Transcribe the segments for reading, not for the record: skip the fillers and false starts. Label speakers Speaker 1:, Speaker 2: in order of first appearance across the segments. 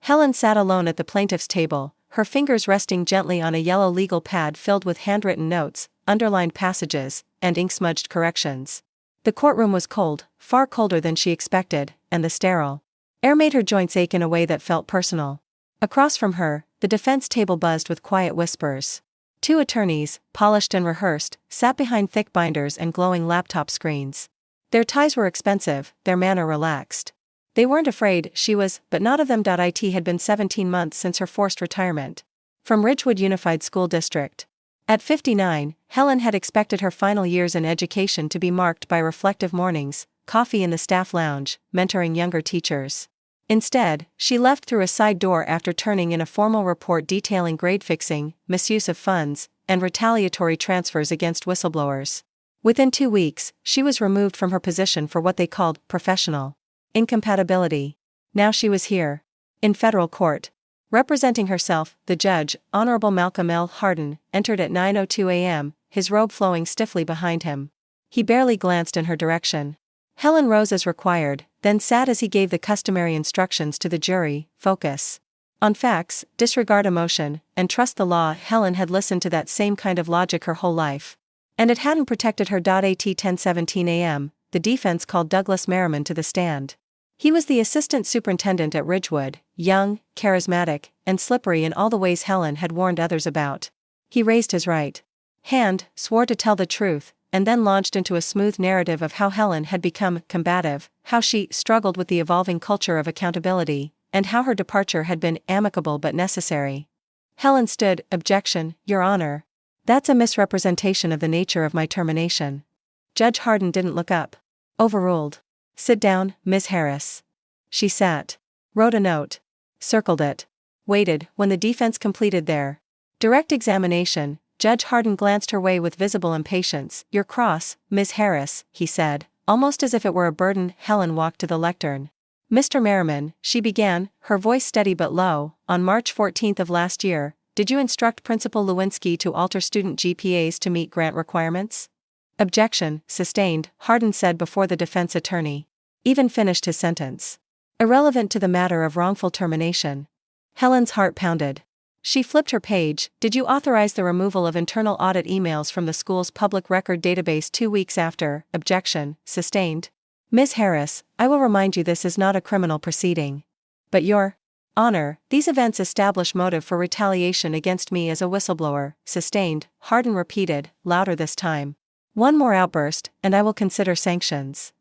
Speaker 1: Helen sat alone at the plaintiff's table, her fingers resting gently on a yellow legal pad filled with handwritten notes, underlined passages, and ink-smudged corrections. The courtroom was cold, far colder than she expected, and the sterile air made her joints ache in a way that felt personal. Across from her, the defense table buzzed with quiet whispers. Two attorneys, polished and rehearsed, sat behind thick binders and glowing laptop screens. Their ties were expensive, their manner relaxed. They weren't afraid, she was, but not of them. It had been 17 months since her forced retirement from Ridgewood Unified School District. At 59, Helen had expected her final years in education to be marked by reflective mornings, coffee in the staff lounge, mentoring younger teachers. Instead, she left through a side door after turning in a formal report detailing grade fixing, misuse of funds, and retaliatory transfers against whistleblowers. Within 2 weeks, she was removed from her position for what they called professional incompatibility. Now she was here, in federal court. Representing herself, the judge, Honorable Malcolm L. Hardin, entered at 9:02 a.m., his robe flowing stiffly behind him. He barely glanced in her direction. Helen rose as required, then sat as he gave the customary instructions to the jury: focus on facts, disregard emotion, and trust the law. Helen had listened to that same kind of logic her whole life, and it hadn't protected her. At 10:17 a.m., the defense called Douglas Merriman to the stand. He was the assistant superintendent at Ridgewood, young, charismatic, and slippery in all the ways Helen had warned others about. He raised his right hand, swore to tell the truth, and then launched into a smooth narrative of how Helen had become combative, how she struggled with the evolving culture of accountability, and how her departure had been amicable but necessary. Helen stood. Objection, Your Honor. That's a misrepresentation of the nature of my termination. Judge Hardin didn't look up. Overruled. Sit down, Ms. Harris. She sat. Wrote a note. Circled it. Waited. When the defense completed their direct examination, Judge Hardin glanced her way with visible impatience. Your cross, Ms. Harris, he said, almost as if it were a burden. Helen walked to the lectern. Mr. Merriman, she began, her voice steady but low, on March 14 of last year, did you instruct Principal Lewinsky to alter student GPAs to meet grant requirements? Objection, sustained, Hardin said before the defense attorney even finished his sentence. Irrelevant to the matter of wrongful termination. Helen's heart pounded. She flipped her page. Did you authorize the removal of internal audit emails from the school's public record database 2 weeks after? Objection, sustained. Ms. Harris, I will remind you this is not a criminal proceeding. But Your Honor, these events establish motive for retaliation against me as a whistleblower. Sustained, Hardin repeated, louder this time. One more outburst, and I will consider sanctions.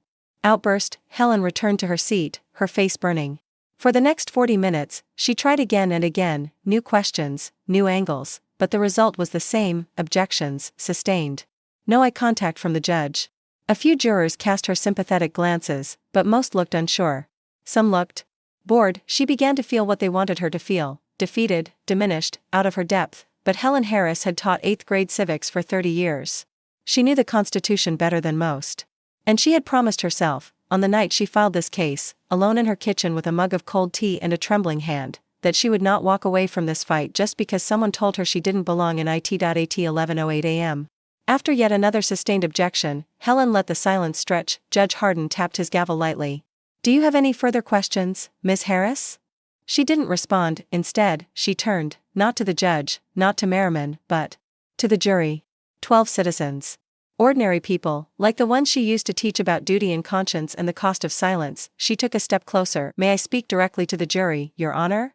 Speaker 1: Outburst. Helen returned to her seat, her face burning. For the next 40 minutes, she tried again and again, new questions, new angles, but the result was the same: objections, sustained. No eye contact from the judge. A few jurors cast her sympathetic glances, but most looked unsure. Some looked bored. She began to feel what they wanted her to feel: defeated, diminished, out of her depth. But Helen Harris had taught 8th grade civics for 30 years. She knew the Constitution better than most. And she had promised herself, on the night she filed this case, alone in her kitchen with a mug of cold tea and a trembling hand, that she would not walk away from this fight just because someone told her she didn't belong in it. At 11:08 a.m. After yet another sustained objection, Helen let the silence stretch. Judge Hardin tapped his gavel lightly. Do you have any further questions, Ms. Harris? She didn't respond. Instead, she turned, not to the judge, not to Merriman, but to the jury. 12 citizens. Ordinary people, like the ones she used to teach about duty and conscience and the cost of silence. She took a step closer. May I speak directly to the jury, Your Honor?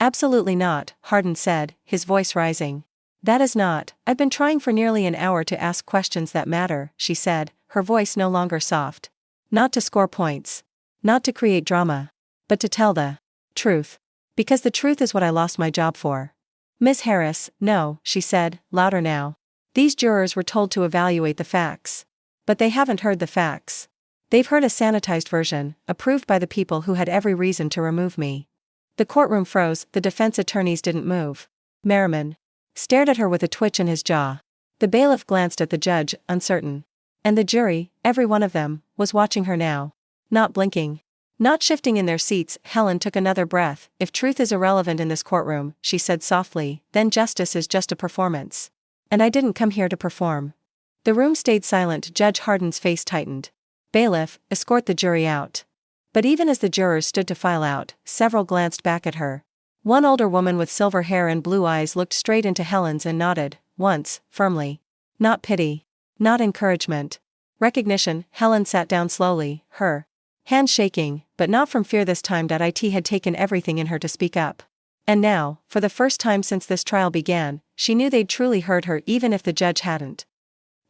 Speaker 1: Absolutely not, Hardin said, his voice rising. That is not. I've been trying for nearly an hour to ask questions that matter, she said, her voice no longer soft. Not to score points. Not to create drama. But to tell the truth. Because the truth is what I lost my job for. Ms. Harris, no, she said, louder now. These jurors were told to evaluate the facts. But they haven't heard the facts. They've heard a sanitized version, approved by the people who had every reason to remove me. The courtroom froze. The defense attorneys didn't move. Merriman stared at her with a twitch in his jaw. The bailiff glanced at the judge, uncertain. And the jury, every one of them, was watching her now. Not blinking. Not shifting in their seats. Helen took another breath. If truth is irrelevant in this courtroom, she said softly, then justice is just a performance. And I didn't come here to perform. The room stayed silent. Judge Hardin's face tightened. Bailiff, escort the jury out. But even as the jurors stood to file out, several glanced back at her, One older woman with silver hair and blue eyes looked straight into Helen's and nodded, once, firmly. Not pity. Not encouragement. Recognition. Helen sat down slowly, her hands shaking, but not from fear this time. It had taken everything in her to speak up. And now, for the first time since this trial began, she knew they'd truly heard her even if the judge hadn't.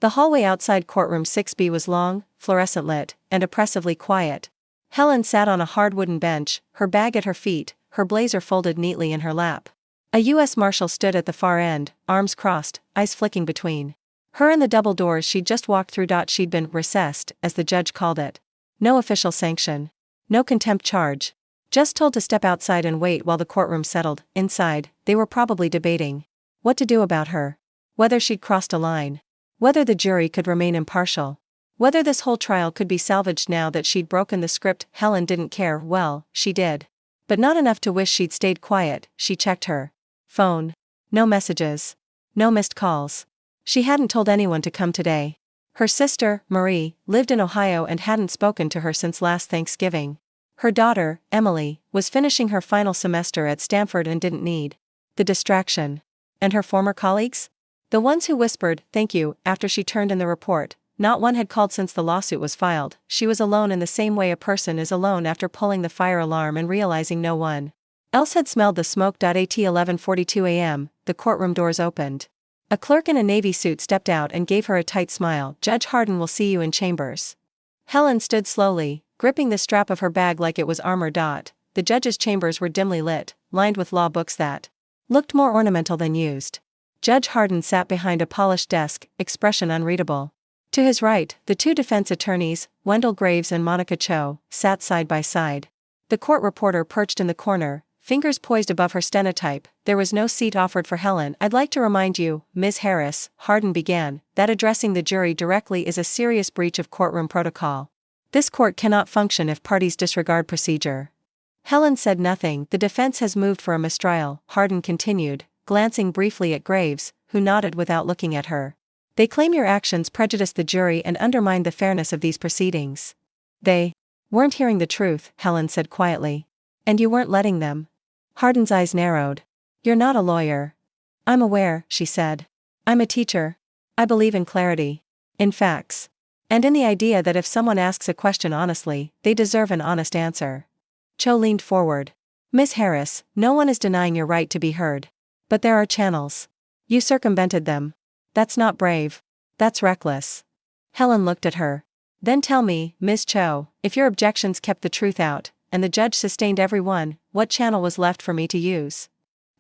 Speaker 1: The hallway outside courtroom 6B was long, fluorescent lit, and oppressively quiet. Helen sat on a hard wooden bench, her bag at her feet, her blazer folded neatly in her lap. A U.S. Marshal stood at the far end, arms crossed, eyes flicking between her and the double doors she'd just walked through. She'd been recessed, as the judge called it. No official sanction. No contempt charge. Just told to step outside and wait while the courtroom settled. Inside, they were probably debating what to do about her. Whether she'd crossed a line. Whether the jury could remain impartial. Whether this whole trial could be salvaged now that she'd broken the script. Helen didn't care. Well, she did. But not enough to wish she'd stayed quiet. She checked her phone. No messages. No missed calls. She hadn't told anyone to come today. Her sister, Marie, lived in Ohio and hadn't spoken to her since last Thanksgiving. Her daughter, Emily, was finishing her final semester at Stanford and didn't need the distraction. And her former colleagues? The ones who whispered, "Thank you," after she turned in the report. Not one had called since the lawsuit was filed. She was alone in the same way a person is alone after pulling the fire alarm and realizing no one else had smelled the smoke. At 11:42 a.m., the courtroom doors opened. A clerk in a navy suit stepped out and gave her a tight smile. "Judge Hardin will see you in chambers." Helen stood slowly, gripping the strap of her bag like it was armor. The judge's chambers were dimly lit, lined with law books that looked more ornamental than used. Judge Hardin sat behind a polished desk, expression unreadable. To his right, the two defense attorneys, Wendell Graves and Monica Cho, sat side by side. The court reporter perched in the corner, fingers poised above her stenotype. There was no seat offered for Helen. "I'd like to remind you, Ms. Harris," Hardin began, "that addressing the jury directly is a serious breach of courtroom protocol. This court cannot function if parties disregard procedure." Helen said nothing. "The defense has moved for a mistrial," Hardin continued, glancing briefly at Graves, who nodded without looking at her. "They claim your actions prejudiced the jury and undermined the fairness of these proceedings." "They weren't hearing the truth," Helen said quietly. "And you weren't letting them?" Hardin's eyes narrowed. "You're not a lawyer." "I'm aware," she said. "I'm a teacher. I believe in clarity. In facts. And in the idea that if someone asks a question honestly, they deserve an honest answer." Cho leaned forward. "Miss Harris, no one is denying your right to be heard. But there are channels. You circumvented them. That's not brave. That's reckless." Helen looked at her. "Then tell me, Ms. Cho, if your objections kept the truth out, and the judge sustained every one, what channel was left for me to use?"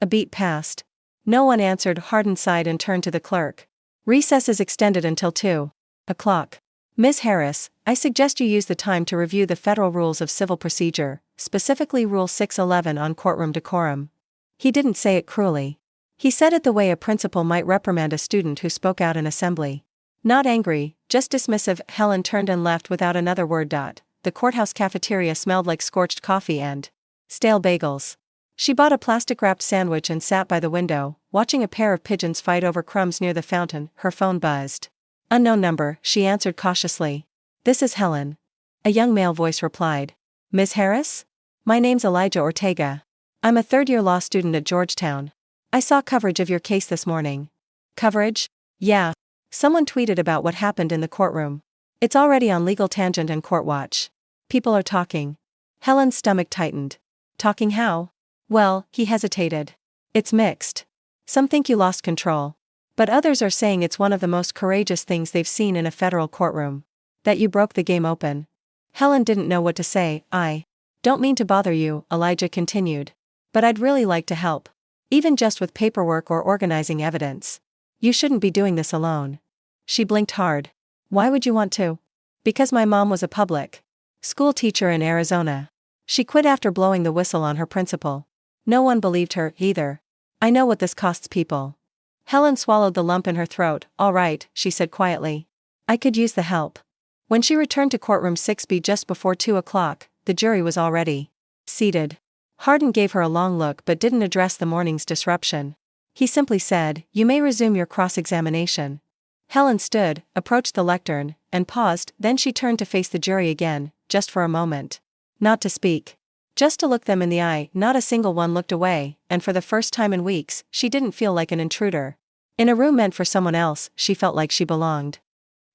Speaker 1: A beat passed. No one answered. Hardin sighed and turned to the clerk. "Recess is extended until 2:00. Ms. Harris, I suggest you use the time to review the federal rules of civil procedure, specifically Rule 611 on courtroom decorum." He didn't say it cruelly. He said it the way a principal might reprimand a student who spoke out in assembly. Not angry, just dismissive. Helen turned and left without another word. The courthouse cafeteria smelled like scorched coffee and stale bagels. She bought a plastic-wrapped sandwich and sat by the window, watching a pair of pigeons fight over crumbs near the fountain. Her phone buzzed. "Unknown number," she answered cautiously. "This is Helen." A young male voice replied. "Ms. Harris? My name's Elijah Ortega. I'm a third-year law student at Georgetown. I saw coverage of your case this morning." "Coverage? Yeah. Someone tweeted about what happened in the courtroom. It's already on Legal Tangent and Court Watch. People are talking." Helen's stomach tightened. "Talking how?" "Well," he hesitated. "It's mixed. Some think you lost control. But others are saying it's one of the most courageous things they've seen in a federal courtroom. That you broke the game open." Helen didn't know what to say. "I don't mean to bother you," Elijah continued. "But I'd really like to help. Even just with paperwork or organizing evidence. You shouldn't be doing this alone." She blinked hard. "Why would you want to?" "Because my mom was a public school teacher in Arizona. She quit after blowing the whistle on her principal. No one believed her, either. I know what this costs people." Helen swallowed the lump in her throat. "All right," she said quietly. "I could use the help." When she returned to courtroom 6B just before 2:00, the jury was already seated. Hardin gave her a long look but didn't address the morning's disruption. He simply said, "You may resume your cross-examination." Helen stood, approached the lectern, and paused. Then she turned to face the jury again, just for a moment. Not to speak. Just to look them in the eye, not a single one looked away, and for the first time in weeks, she didn't feel like an intruder. In a room meant for someone else, she felt like she belonged.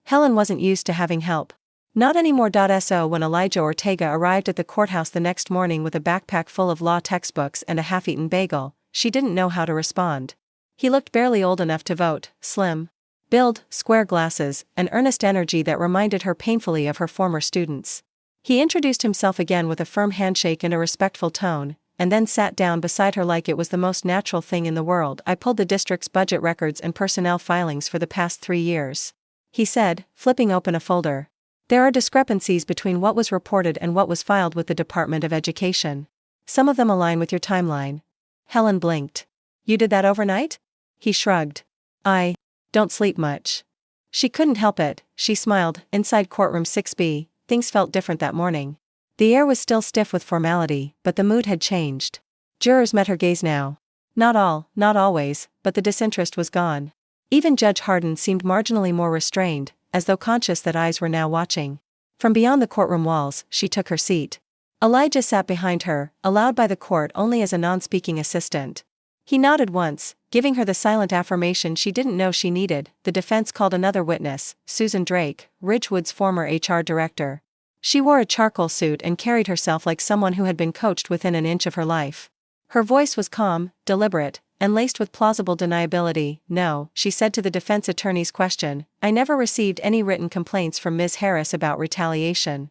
Speaker 1: Helen wasn't used to having help. Not anymore. So when Elijah Ortega arrived at the courthouse the next morning with a backpack full of law textbooks and a half-eaten bagel, she didn't know how to respond. He looked barely old enough to vote, slim build, square glasses, and earnest energy that reminded her painfully of her former students. He introduced himself again with a firm handshake and a respectful tone, and then sat down beside her like it was the most natural thing in the world. I pulled the district's budget records and personnel filings for the past 3 years. He said, flipping open a folder. There are discrepancies between what was reported and what was filed with the Department of Education. Some of them align with your timeline. Helen blinked. You did that overnight? He shrugged. I don't sleep much. She couldn't help it, she smiled. Inside courtroom 6B, things felt different that morning. The air was still stiff with formality, but the mood had changed. Jurors met her gaze now. Not all, not always, but the disinterest was gone. Even Judge Harden seemed marginally more restrained, as though conscious that eyes were now watching. From beyond the courtroom walls, she took her seat. Elijah sat behind her, allowed by the court only as a non-speaking assistant. He nodded once, giving her the silent affirmation she didn't know she needed. The defense called another witness, Susan Drake, Ridgewood's former HR director. She wore a charcoal suit and carried herself like someone who had been coached within an inch of her life. Her voice was calm, deliberate, and laced with plausible deniability. No, she said to the defense attorney's question, I never received any written complaints from Ms. Harris about retaliation.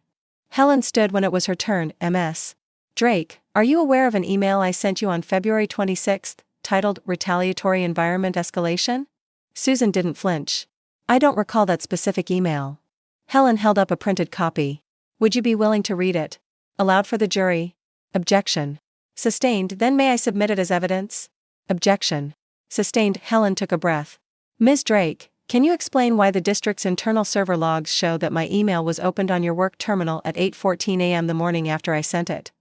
Speaker 1: Helen stood when it was her turn. Ms. Drake, are you aware of an email I sent you on February 26, titled Retaliatory Environment Escalation? Susan didn't flinch. I don't recall that specific email. Helen held up a printed copy. Would you be willing to read it aloud for the jury? Objection. Sustained. Then may I submit it as evidence? Objection. Sustained. Helen took a breath. Ms. Drake, can you explain why the district's internal server logs show that my email was opened on your work terminal at 8:14 a.m. the morning after I sent it?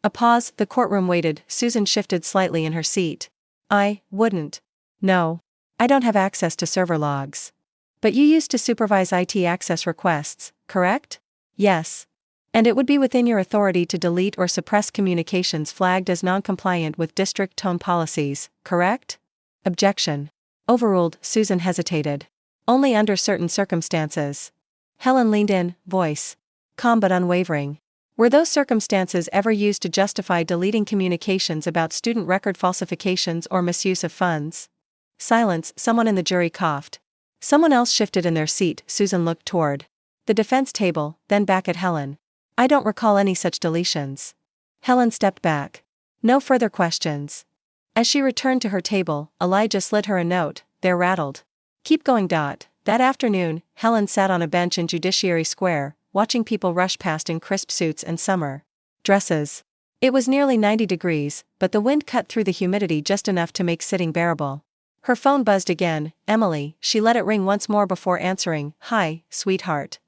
Speaker 1: A pause. The courtroom waited. Susan shifted slightly in her seat. I wouldn't. No. I don't have access to server logs. But you used to supervise IT access requests, correct? Yes. And it would be within your authority to delete or suppress communications flagged as non-compliant with district tone policies, correct? Objection. Overruled. Susan hesitated. Only under certain circumstances. Helen leaned in, voice calm but unwavering. Were those circumstances ever used to justify deleting communications about student record falsifications or misuse of funds? Silence. Someone in the jury coughed. Someone else shifted in their seat. Susan looked toward the defense table, then back at Helen. I don't recall any such deletions. Helen stepped back. No further questions. As she returned to her table, Elijah slid her a note. There rattled. Keep going. That afternoon, Helen sat on a bench in Judiciary Square, watching people rush past in crisp suits and summer dresses. It was nearly 90 degrees, but the wind cut through the humidity just enough to make sitting bearable. Her phone buzzed again. Emily. She let it ring once more before answering. Hi, sweetheart.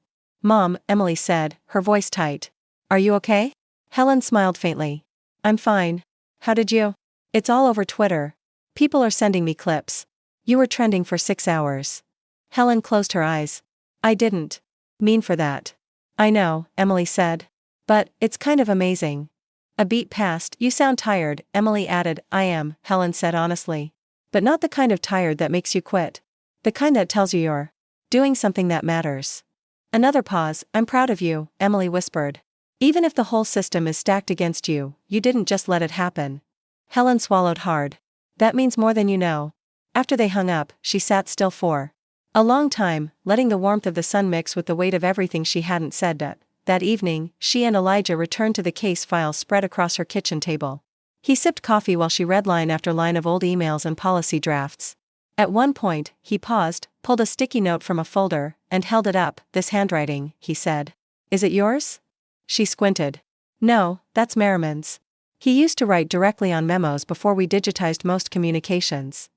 Speaker 1: Mom, Emily said, her voice tight. Are you okay? Helen smiled faintly. I'm fine. How did you? It's all over Twitter. People are sending me clips. You were trending for 6 hours. Helen closed her eyes. I didn't mean for that. I know, Emily said. But it's kind of amazing. A beat passed. You sound tired, Emily added. I am, Helen said honestly. But not the kind of tired that makes you quit. The kind that tells you you're doing something that matters. Another pause. I'm proud of you, Emily whispered. Even if the whole system is stacked against you, you didn't just let it happen. Helen swallowed hard. That means more than you know. After they hung up, she sat still for a long time, letting the warmth of the sun mix with the weight of everything she hadn't said. That evening, she and Elijah returned to the case file spread across her kitchen table. He sipped coffee while she read line after line of old emails and policy drafts. At one point, he paused, pulled a sticky note from a folder, and held it up. This handwriting, he said. Is it yours? She squinted. No, that's Merriman's. He used to write directly on memos before we digitized most communications.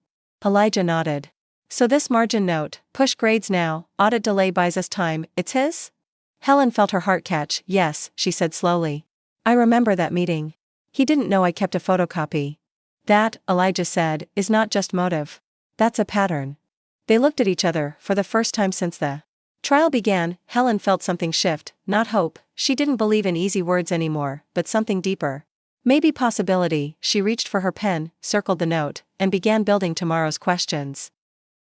Speaker 1: Elijah nodded. So this margin note, push grades now, audit delay buys us time, it's his? Helen felt her heart catch. Yes, she said slowly. I remember that meeting. He didn't know I kept a photocopy. That, Elijah said, is not just motive. That's a pattern. They looked at each other, for the first time since the trial began. Helen felt something shift, not hope. She didn't believe in easy words anymore, but something deeper. Maybe possibility. She reached for her pen, circled the note, and began building tomorrow's questions.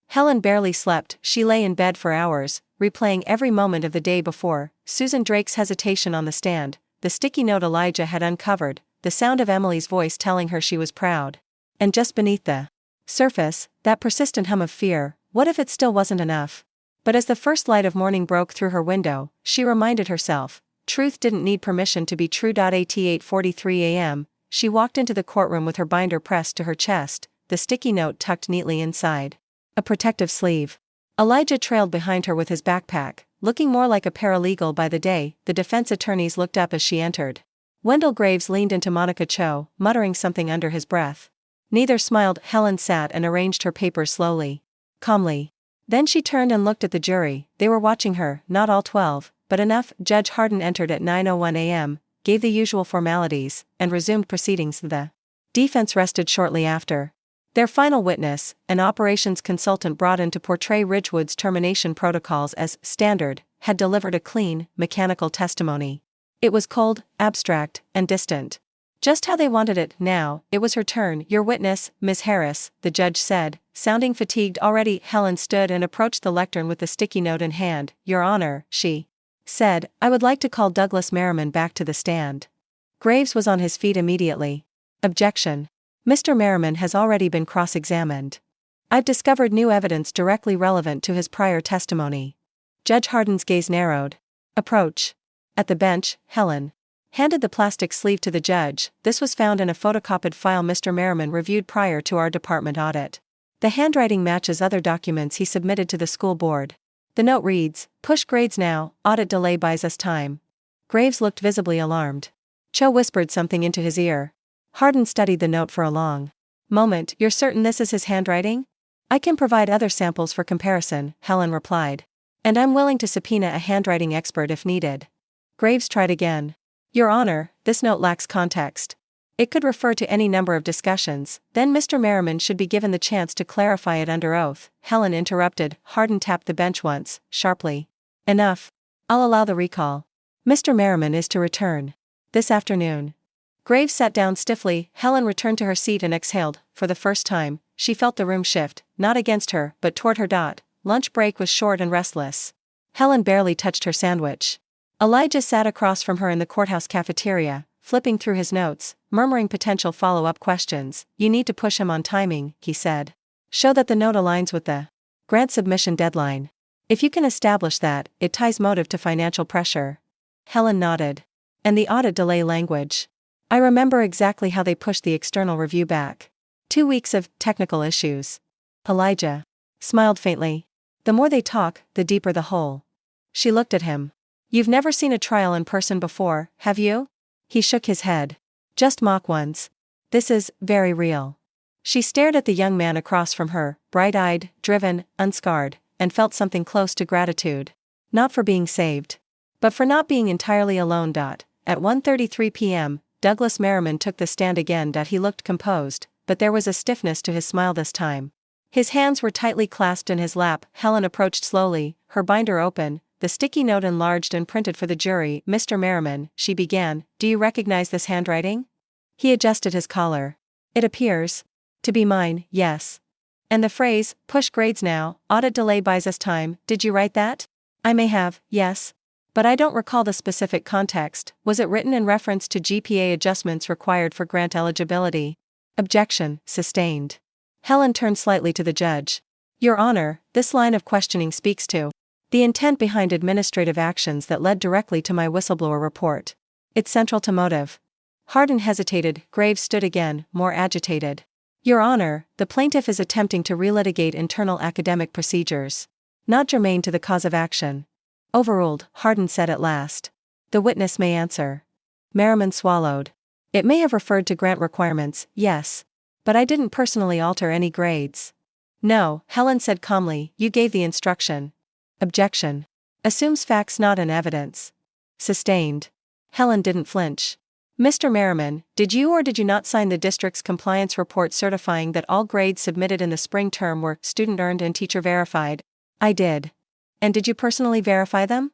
Speaker 1: Helen barely slept. She lay in bed for hours, replaying every moment of the day before, Susan Drake's hesitation on the stand, the sticky note Elijah had uncovered, the sound of Emily's voice telling her she was proud. And just beneath the surface, that persistent hum of fear, what if it still wasn't enough? But as the first light of morning broke through her window, she reminded herself, truth didn't need permission to be true. At 8:43 a.m., she walked into the courtroom with her binder pressed to her chest, the sticky note tucked neatly inside a protective sleeve. Elijah trailed behind her with his backpack, looking more like a paralegal by the day. The defense attorneys looked up as she entered. Wendell Graves leaned into Monica Cho, muttering something under his breath. Neither smiled. Helen sat and arranged her papers slowly, calmly. Then she turned and looked at the jury. They were watching her, not all 12, but enough. Judge Hardin entered at 9:01 a.m., gave the usual formalities, and resumed proceedings. The defense rested shortly after. Their final witness, an operations consultant brought in to portray Ridgewood's termination protocols as standard, had delivered a clean, mechanical testimony. It was cold, abstract, and distant. Just how they wanted it. Now, it was her turn. Your witness, Ms. Harris, the judge said, sounding fatigued already. Helen stood and approached the lectern with the sticky note in hand. Your Honor, she said, I would like to call Douglas Merriman back to the stand. Graves was on his feet immediately. Objection. Mr. Merriman has already been cross-examined. I've discovered new evidence directly relevant to his prior testimony. Judge Hardin's gaze narrowed. Approach. At the bench, Helen handed the plastic sleeve to the judge. This was found in a photocopied file Mr. Merriman reviewed prior to our department audit. The handwriting matches other documents he submitted to the school board. The note reads, push grades now, audit delay buys us time. Graves looked visibly alarmed. Cho whispered something into his ear. Hardin studied the note for a long moment. You're certain this is his handwriting? I can provide other samples for comparison, Helen replied. And I'm willing to subpoena a handwriting expert if needed. Graves tried again. Your Honor, this note lacks context. It could refer to any number of discussions, then Mr. Merriman should be given the chance to clarify it under oath. Helen interrupted. Hardin tapped the bench once, sharply. Enough. I'll allow the recall. Mr. Merriman is to return this afternoon. Graves sat down stiffly. Helen returned to her seat and exhaled. For the first time, she felt the room shift, not against her, but toward her. Lunch break was short and restless. Helen barely touched her sandwich. Elijah sat across from her in the courthouse cafeteria, flipping through his notes, murmuring potential follow-up questions. You need to push him on timing, he said. Show that the note aligns with the grant submission deadline. If you can establish that, it ties motive to financial pressure. Helen nodded. And the audit delay language. I remember exactly how they pushed the external review back. 2 weeks of technical issues. Elijah smiled faintly. The more they talk, the deeper the hole. She looked at him. You've never seen a trial in person before, have you? He shook his head. Just mock ones. This is very real. She stared at the young man across from her, bright-eyed, driven, unscarred, and felt something close to gratitude. Not for being saved, but for not being entirely alone. At 1:33 p.m., Douglas Merriman took the stand again. He looked composed, but there was a stiffness to his smile this time. His hands were tightly clasped in his lap. Helen approached slowly, her binder open, the sticky note enlarged and printed for the jury. Mr. Merriman, she began, do you recognize this handwriting? He adjusted his collar. It appears to be mine, yes. And the phrase, push grades now, audit delay buys us time, did you write that? I may have, yes. But I don't recall the specific context. Was it written in reference to GPA adjustments required for grant eligibility? Objection, sustained. Helen turned slightly to the judge. Your Honor, this line of questioning speaks to the intent behind administrative actions that led directly to my whistleblower report. It's central to motive. Hardin hesitated. Graves stood again, more agitated. Your Honor, the plaintiff is attempting to relitigate internal academic procedures, not germane to the cause of action. Overruled, Hardin said at last. The witness may answer. Merriman swallowed. It may have referred to grant requirements, yes. But I didn't personally alter any grades. No, Helen said calmly, you gave the instruction. Objection. Assumes facts not in evidence. Sustained. Helen didn't flinch. Mr. Merriman, did you or did you not sign the district's compliance report certifying that all grades submitted in the spring term were student-earned and teacher-verified? I did. And did you personally verify them?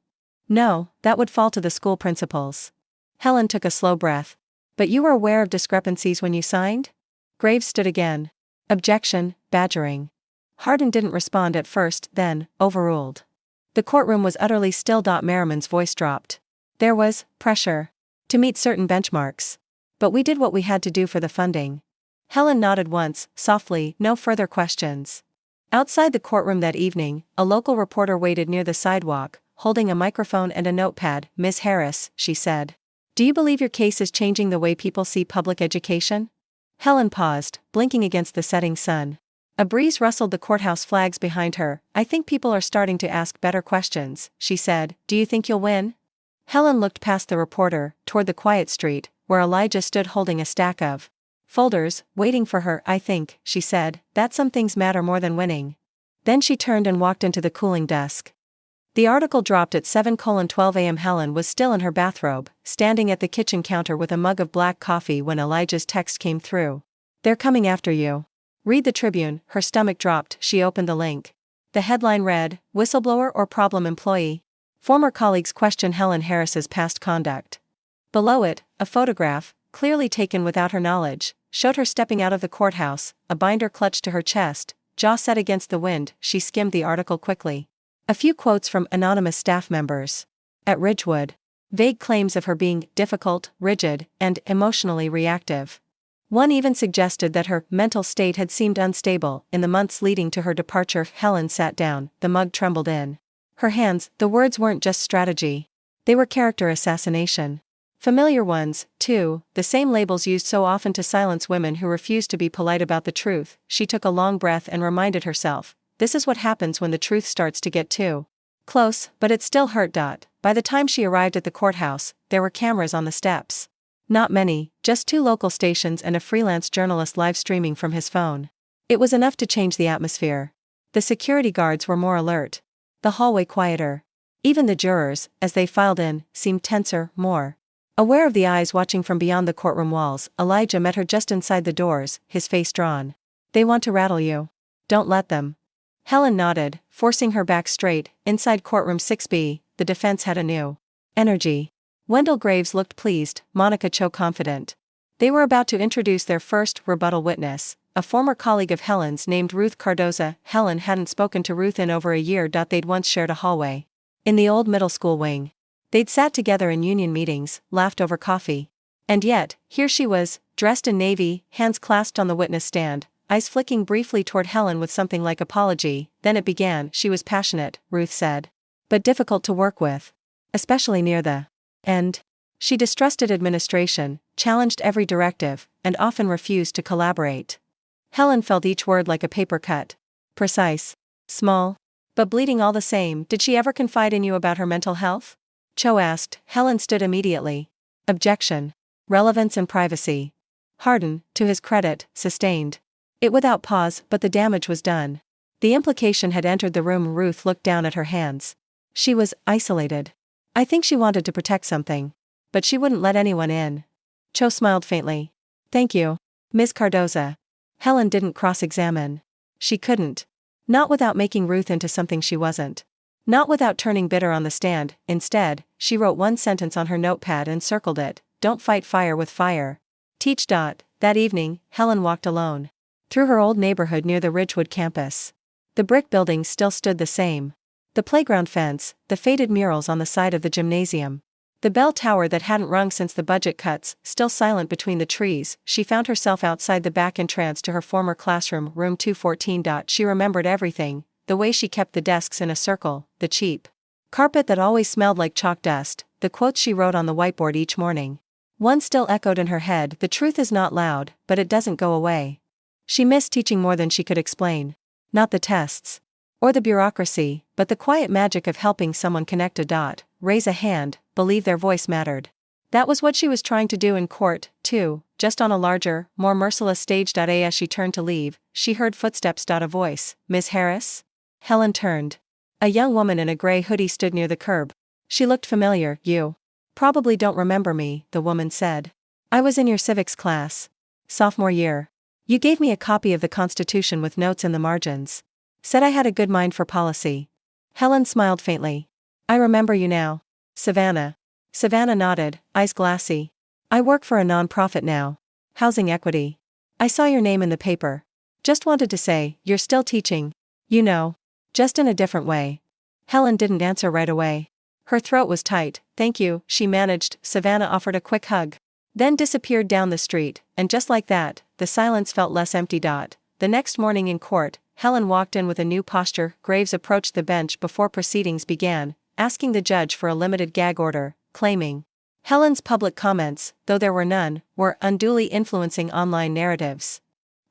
Speaker 1: No, that would fall to the school principals. Helen took a slow breath. But you were aware of discrepancies when you signed? Graves stood again. Objection, badgering. Hardin didn't respond at first, then, overruled. The courtroom was utterly still. Merriman's voice dropped. There was pressure to meet certain benchmarks. But we did what we had to do for the funding. Helen nodded once, softly, no further questions. Outside the courtroom that evening, a local reporter waited near the sidewalk, holding a microphone and a notepad. Ms. Harris, she said. Do you believe your case is changing the way people see public education? Helen paused, blinking against the setting sun. A breeze rustled the courthouse flags behind her. I think people are starting to ask better questions, she said. Do you think you'll win? Helen looked past the reporter, toward the quiet street, where Elijah stood holding a stack of folders, waiting for her. I think, she said, that some things matter more than winning. Then she turned and walked into the cooling dusk. The article dropped at 7:12 a.m. Helen was still in her bathrobe, standing at the kitchen counter with a mug of black coffee when Elijah's text came through. They're coming after you. Read the Tribune. Her stomach dropped. She opened the link. The headline read, Whistleblower or Problem Employee? Former colleagues question Helen Harris's past conduct. Below it, a photograph, clearly taken without her knowledge, showed her stepping out of the courthouse, a binder clutched to her chest, jaw set against the wind. She skimmed the article quickly. A few quotes from anonymous staff members. At Ridgewood. Vague claims of her being difficult, rigid, and emotionally reactive. One even suggested that her mental state had seemed unstable in the months leading to her departure. Helen sat down, the mug trembled in her hands. The words weren't just strategy. They were character assassination. Familiar ones, too, the same labels used so often to silence women who refused to be polite about the truth. She took a long breath and reminded herself, this is what happens when the truth starts to get too close, but it still hurt. By the time she arrived at the courthouse, there were cameras on the steps. Not many, just 2 local stations and a freelance journalist live streaming from his phone. It was enough to change the atmosphere. The security guards were more alert. The hallway quieter. Even the jurors, as they filed in, seemed tenser, more aware of the eyes watching from beyond the courtroom walls. Elijah met her just inside the doors, his face drawn. They want to rattle you. Don't let them. Helen nodded, forcing her back straight. Inside courtroom 6B, the defense had a new energy. Wendell Graves looked pleased, Monica Cho confident. They were about to introduce their first rebuttal witness, a former colleague of Helen's named Ruth Cardoza. Helen hadn't spoken to Ruth in over a year. They'd once shared a hallway in the old middle school wing. They'd sat together in union meetings, laughed over coffee. And yet, here she was, dressed in navy, hands clasped on the witness stand, eyes flicking briefly toward Helen with something like apology. Then it began. She was passionate, Ruth said. But difficult to work with. Especially near the end. She distrusted administration, challenged every directive, and often refused to collaborate. Helen felt each word like a paper cut. Precise. Small. But bleeding all the same. Did she ever confide in you about her mental health? Cho asked. Helen stood immediately. Objection. Relevance and privacy. Hardin, to his credit, sustained it without pause, but the damage was done. The implication had entered the room. Ruth looked down at her hands. She was isolated. I think she wanted to protect something. But she wouldn't let anyone in. Cho smiled faintly. Thank you, Ms. Cardoza. Helen didn't cross-examine. She couldn't. Not without making Ruth into something she wasn't. Not without turning bitter on the stand. Instead, she wrote one sentence on her notepad and circled it. Don't fight fire with fire. Teach. That evening, Helen walked alone through her old neighborhood near the Ridgewood campus. The brick buildings still stood the same. The playground fence, the faded murals on the side of the gymnasium. The bell tower that hadn't rung since the budget cuts, still silent between the trees. She found herself outside the back entrance to her former classroom, room 214. She remembered everything, the way she kept the desks in a circle, the cheap carpet that always smelled like chalk dust, the quotes she wrote on the whiteboard each morning. One still echoed in her head. The truth is not loud, but it doesn't go away. She missed teaching more than she could explain. Not the tests or the bureaucracy, but the quiet magic of helping someone connect a dot, raise a hand, believe their voice mattered. That was what she was trying to do in court, too, just on a larger, more merciless stage. As she turned to leave, she heard footsteps. A voice. Ms. Harris? Helen turned. A young woman in a gray hoodie stood near the curb. She looked familiar. You probably don't remember me, the woman said. I was in your civics class. Sophomore year. You gave me a copy of the Constitution with notes in the margins. Said I had a good mind for policy. Helen smiled faintly. I remember you now. Savannah. Savannah nodded, eyes glassy. I work for a non-profit now. Housing equity. I saw your name in the paper. Just wanted to say, you're still teaching. You know. Just in a different way. Helen didn't answer right away. Her throat was tight. Thank you, she managed. Savannah offered a quick hug. Then disappeared down the street, and just like that, the silence felt less empty. The next morning in court, Helen walked in with a new posture. Graves approached the bench before proceedings began, asking the judge for a limited gag order, claiming Helen's public comments, though there were none, were unduly influencing online narratives.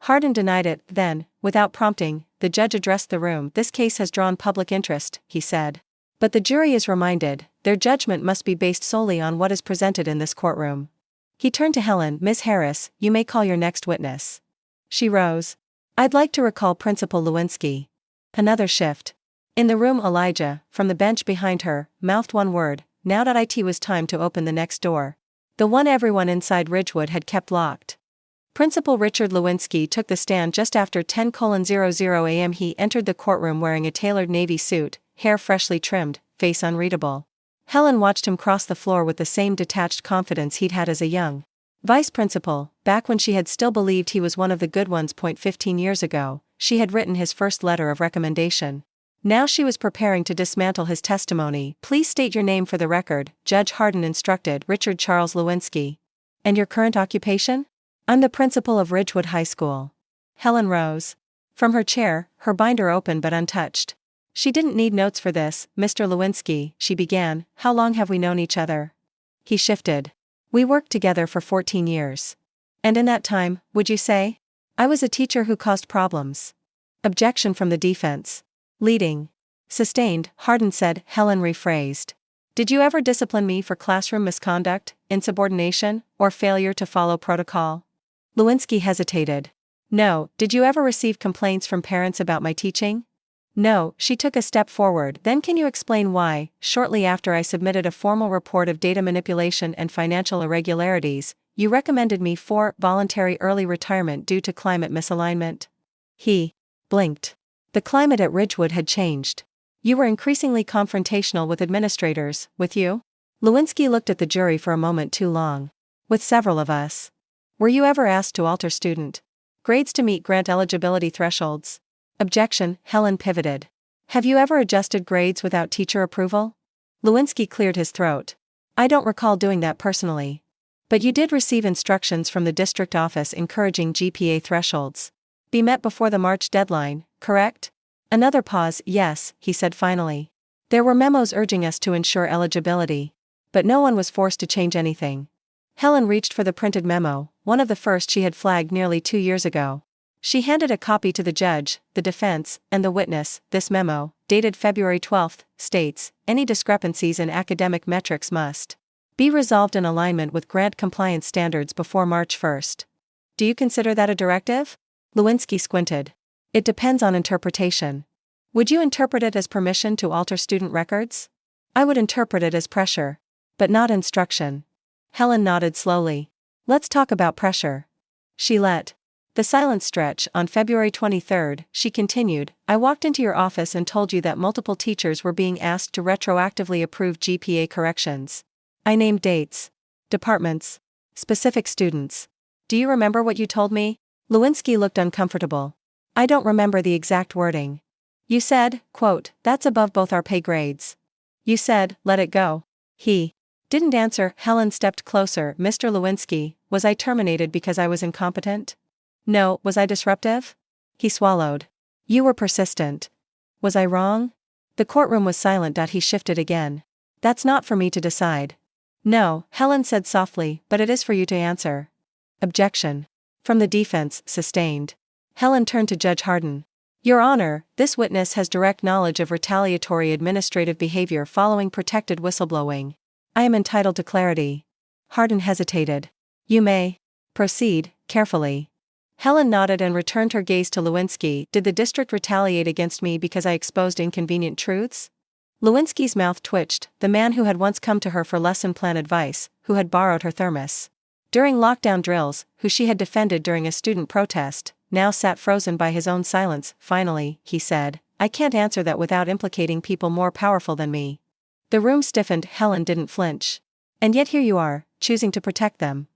Speaker 1: Hardin denied it. Then, without prompting, the judge addressed the room. This case has drawn public interest, he said. But the jury is reminded, their judgment must be based solely on what is presented in this courtroom. He turned to Helen. Miss Harris, you may call your next witness. She rose. I'd like to recall Principal Lewinsky. Another shift. In the room, Elijah, from the bench behind her, mouthed one word. Now that it was time to open the next door. The one everyone inside Ridgewood had kept locked. Principal Richard Lewinsky took the stand just after 10:00 a.m. He entered the courtroom wearing a tailored navy suit, hair freshly trimmed, face unreadable. Helen watched him cross the floor with the same detached confidence he'd had as a young vice principal, back when she had still believed he was one of the good ones. 15 years ago, she had written his first letter of recommendation. Now she was preparing to dismantle his testimony. Please state your name for the record, Judge Hardin instructed. Richard Charles Lewinsky. And your current occupation? I'm the principal of Ridgewood High School. Helen rose. From her chair, her binder open but untouched. She didn't need notes for this. Mr. Lewinsky, she began, how long have we known each other? He shifted. We worked together for 14 years. And in that time, would you say? I was a teacher who caused problems. Objection from the defense. Leading. Sustained, Hardin said. Helen rephrased. Did you ever discipline me for classroom misconduct, insubordination, or failure to follow protocol? Lewinsky hesitated. No. Did you ever receive complaints from parents about my teaching? No. She took a step forward. Then can you explain why, shortly after I submitted a formal report of data manipulation and financial irregularities, you recommended me for voluntary early retirement due to climate misalignment? He blinked. The climate at Ridgewood had changed. You were increasingly confrontational with administrators, with you? Lewinsky looked at the jury for a moment too long. With several of us. Were you ever asked to alter student grades to meet grant eligibility thresholds? Objection, Helen pivoted. Have you ever adjusted grades without teacher approval? Lewinsky cleared his throat. I don't recall doing that personally. But you did receive instructions from the district office encouraging GPA thresholds be met before the March deadline, correct? Another pause. Yes, he said finally. There were memos urging us to ensure eligibility. But no one was forced to change anything. Helen reached for the printed memo, one of the first she had flagged nearly 2 years ago. She handed a copy to the judge, the defense, and the witness. This memo, dated February 12, states, any discrepancies in academic metrics must be resolved in alignment with grant compliance standards before March 1. Do you consider that a directive? Lewinsky squinted. It depends on interpretation. Would you interpret it as permission to alter student records? I would interpret it as pressure. But not instruction. Helen nodded slowly. Let's talk about pressure. She let the silence stretch. On February 23, she continued, I walked into your office and told you that multiple teachers were being asked to retroactively approve GPA corrections. I named dates, departments, specific students. Do you remember what you told me? Lewinsky looked uncomfortable. I don't remember the exact wording. You said, quote, that's above both our pay grades. You said, let it go. He didn't answer. Helen stepped closer. Mr. Lewinsky, was I terminated because I was incompetent? No. Was I disruptive? He swallowed. You were persistent. Was I wrong? The courtroom was silent. He shifted again. That's not for me to decide. No, Helen said softly, but it is for you to answer. Objection. From the defense, sustained. Helen turned to Judge Hardin. Your Honor, this witness has direct knowledge of retaliatory administrative behavior following protected whistleblowing. I am entitled to clarity. Hardin hesitated. You may proceed, carefully. Helen nodded and returned her gaze to Lewinsky. Did the district retaliate against me because I exposed inconvenient truths? Lewinsky's mouth twitched. The man who had once come to her for lesson plan advice, who had borrowed her thermos during lockdown drills, who she had defended during a student protest, now sat frozen by his own silence. Finally, he said, I can't answer that without implicating people more powerful than me. The room stiffened. Helen didn't flinch. And yet here you are, choosing to protect them.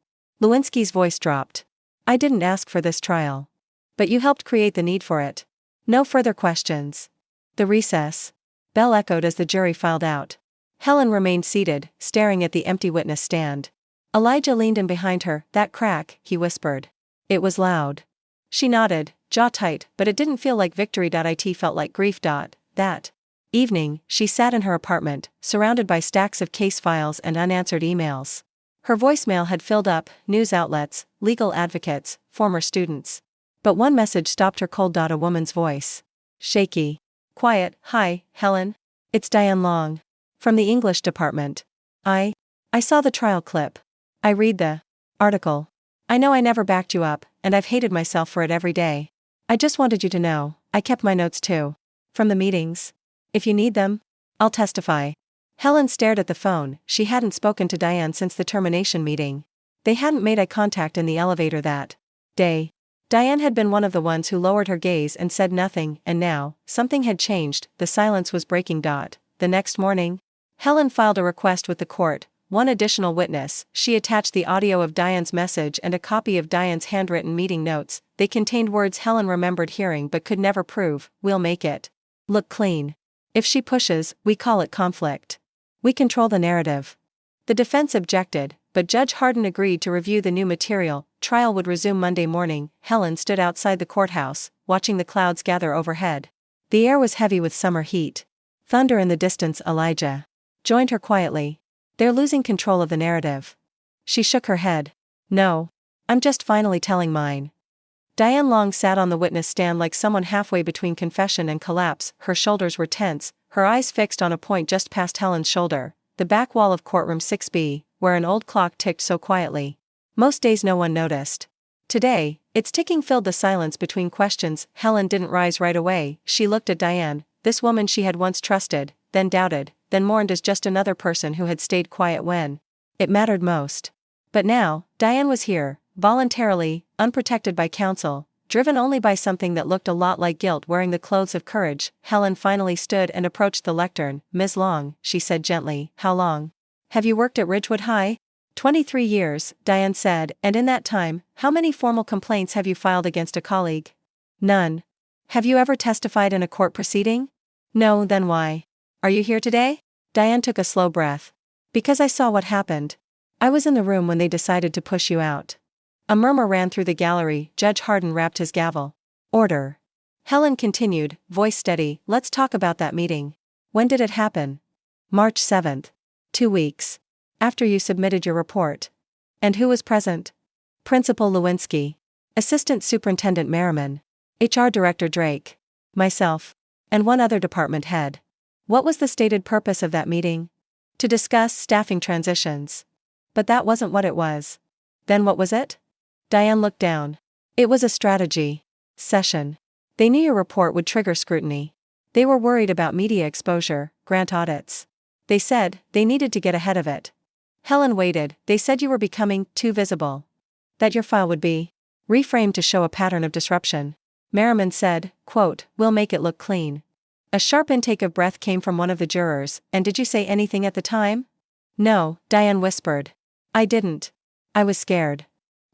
Speaker 1: Lewinsky's voice dropped. I didn't ask for this trial. But you helped create the need for it. No further questions. The recess. Bell echoed as the jury filed out. Helen remained seated, staring at the empty witness stand. Elijah leaned in behind her. That crack, he whispered. It was loud. She nodded, jaw tight, but it didn't feel like victory. It felt like grief. That evening, she sat in her apartment, surrounded by stacks of case files and unanswered emails. Her voicemail had filled up: news outlets, legal advocates, former students. But one message stopped her cold. A woman's voice. Shaky. Quiet. Hi, Helen. It's Diane Long. From the English department. I saw the trial clip. I read the article. I know I never backed you up, and I've hated myself for it every day. I just wanted you to know, I kept my notes too. From the meetings. If you need them, I'll testify. Helen stared at the phone. She hadn't spoken to Diane since the termination meeting. They hadn't made eye contact in the elevator that day. Diane had been one of the ones who lowered her gaze and said nothing, and now, something had changed. The silence was breaking. The next morning, Helen filed a request with the court. One additional witness. She attached the audio of Diane's message and a copy of Diane's handwritten meeting notes. They contained words Helen remembered hearing but could never prove. We'll make it look clean. If she pushes, we call it conflict. We control the narrative. The defense objected, but Judge Hardin agreed to review the new material. Trial would resume Monday morning. Helen stood outside the courthouse, watching the clouds gather overhead. The air was heavy with summer heat. Thunder in the distance. Elijah joined her quietly. They're losing control of the narrative. She shook her head. No. I'm just finally telling mine. Diane Long sat on the witness stand like someone halfway between confession and collapse. Her shoulders were tense, her eyes fixed on a point just past Helen's shoulder, the back wall of courtroom 6B, where an old clock ticked so quietly. Most days no one noticed. Today, its ticking filled the silence between questions. Helen didn't rise right away. She looked at Diane, this woman she had once trusted, then doubted, then mourned as just another person who had stayed quiet when it mattered most. But now, Diane was here, voluntarily, unprotected by counsel, driven only by something that looked a lot like guilt. Wearing the clothes of courage, Helen finally stood and approached the lectern. Ms. Long, she said gently, how long have you worked at Ridgewood High? 23 years, Diane said, and in that time, how many formal complaints have you filed against a colleague? None. Have you ever testified in a court proceeding? No. Then why are you here today? Diane took a slow breath. Because I saw what happened. I was in the room when they decided to push you out. A murmur ran through the gallery. Judge Hardin rapped his gavel. Order. Helen continued, voice steady. Let's talk about that meeting. When did it happen? March 7th. 2 weeks. After you submitted your report. And who was present? Principal Lewinsky. Assistant Superintendent Merriman. HR Director Drake. Myself. And one other department head. What was the stated purpose of that meeting? To discuss staffing transitions. But that wasn't what it was. Then what was it? Diane looked down. It was a strategy session. They knew your report would trigger scrutiny. They were worried about media exposure, grant audits. They said they needed to get ahead of it. Helen waited. They said you were becoming too visible. That your file would be reframed to show a pattern of disruption. Merriman said, quote, we'll make it look clean. A sharp intake of breath came from one of the jurors. And did you say anything at the time? No, Diane whispered. I didn't. I was scared.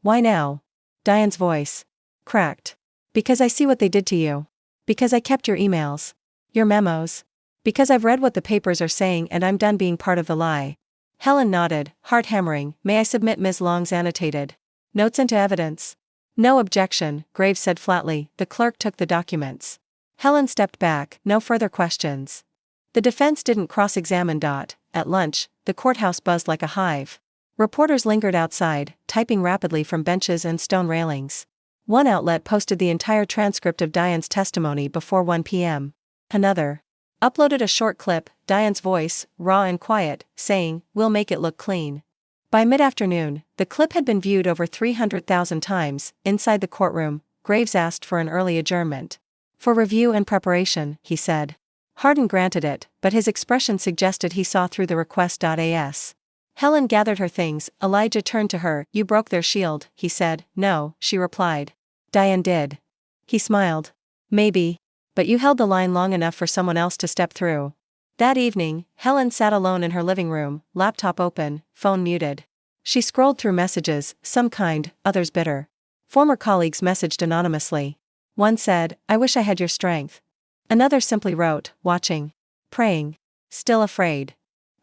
Speaker 1: Why now? Diane's voice cracked. Because I see what they did to you. Because I kept your emails. Your memos. Because I've read what the papers are saying and I'm done being part of the lie. Helen nodded, heart hammering. May I submit Ms. Long's annotated notes into evidence? No objection, Graves said flatly. The clerk took the documents. Helen stepped back. No further questions. The defense didn't cross-examine. At lunch, the courthouse buzzed like a hive. Reporters lingered outside, typing rapidly from benches and stone railings. One outlet posted the entire transcript of Diane's testimony before 1 p.m. Another uploaded a short clip, Diane's voice, raw and quiet, saying, we'll make it look clean. By mid-afternoon, the clip had been viewed over 300,000 times. Inside the courtroom, Graves asked for an early adjournment. For review and preparation, he said. Hardin granted it, but his expression suggested he saw through the request. As Helen gathered her things, Elijah turned to her. You broke their shield, he said. No, she replied. Diane did. He smiled. Maybe. But you held the line long enough for someone else to step through. That evening, Helen sat alone in her living room, laptop open, phone muted. She scrolled through messages, some kind, others bitter. Former colleagues messaged anonymously. One said, "I wish I had your strength." Another simply wrote, "Watching. Praying. Still afraid."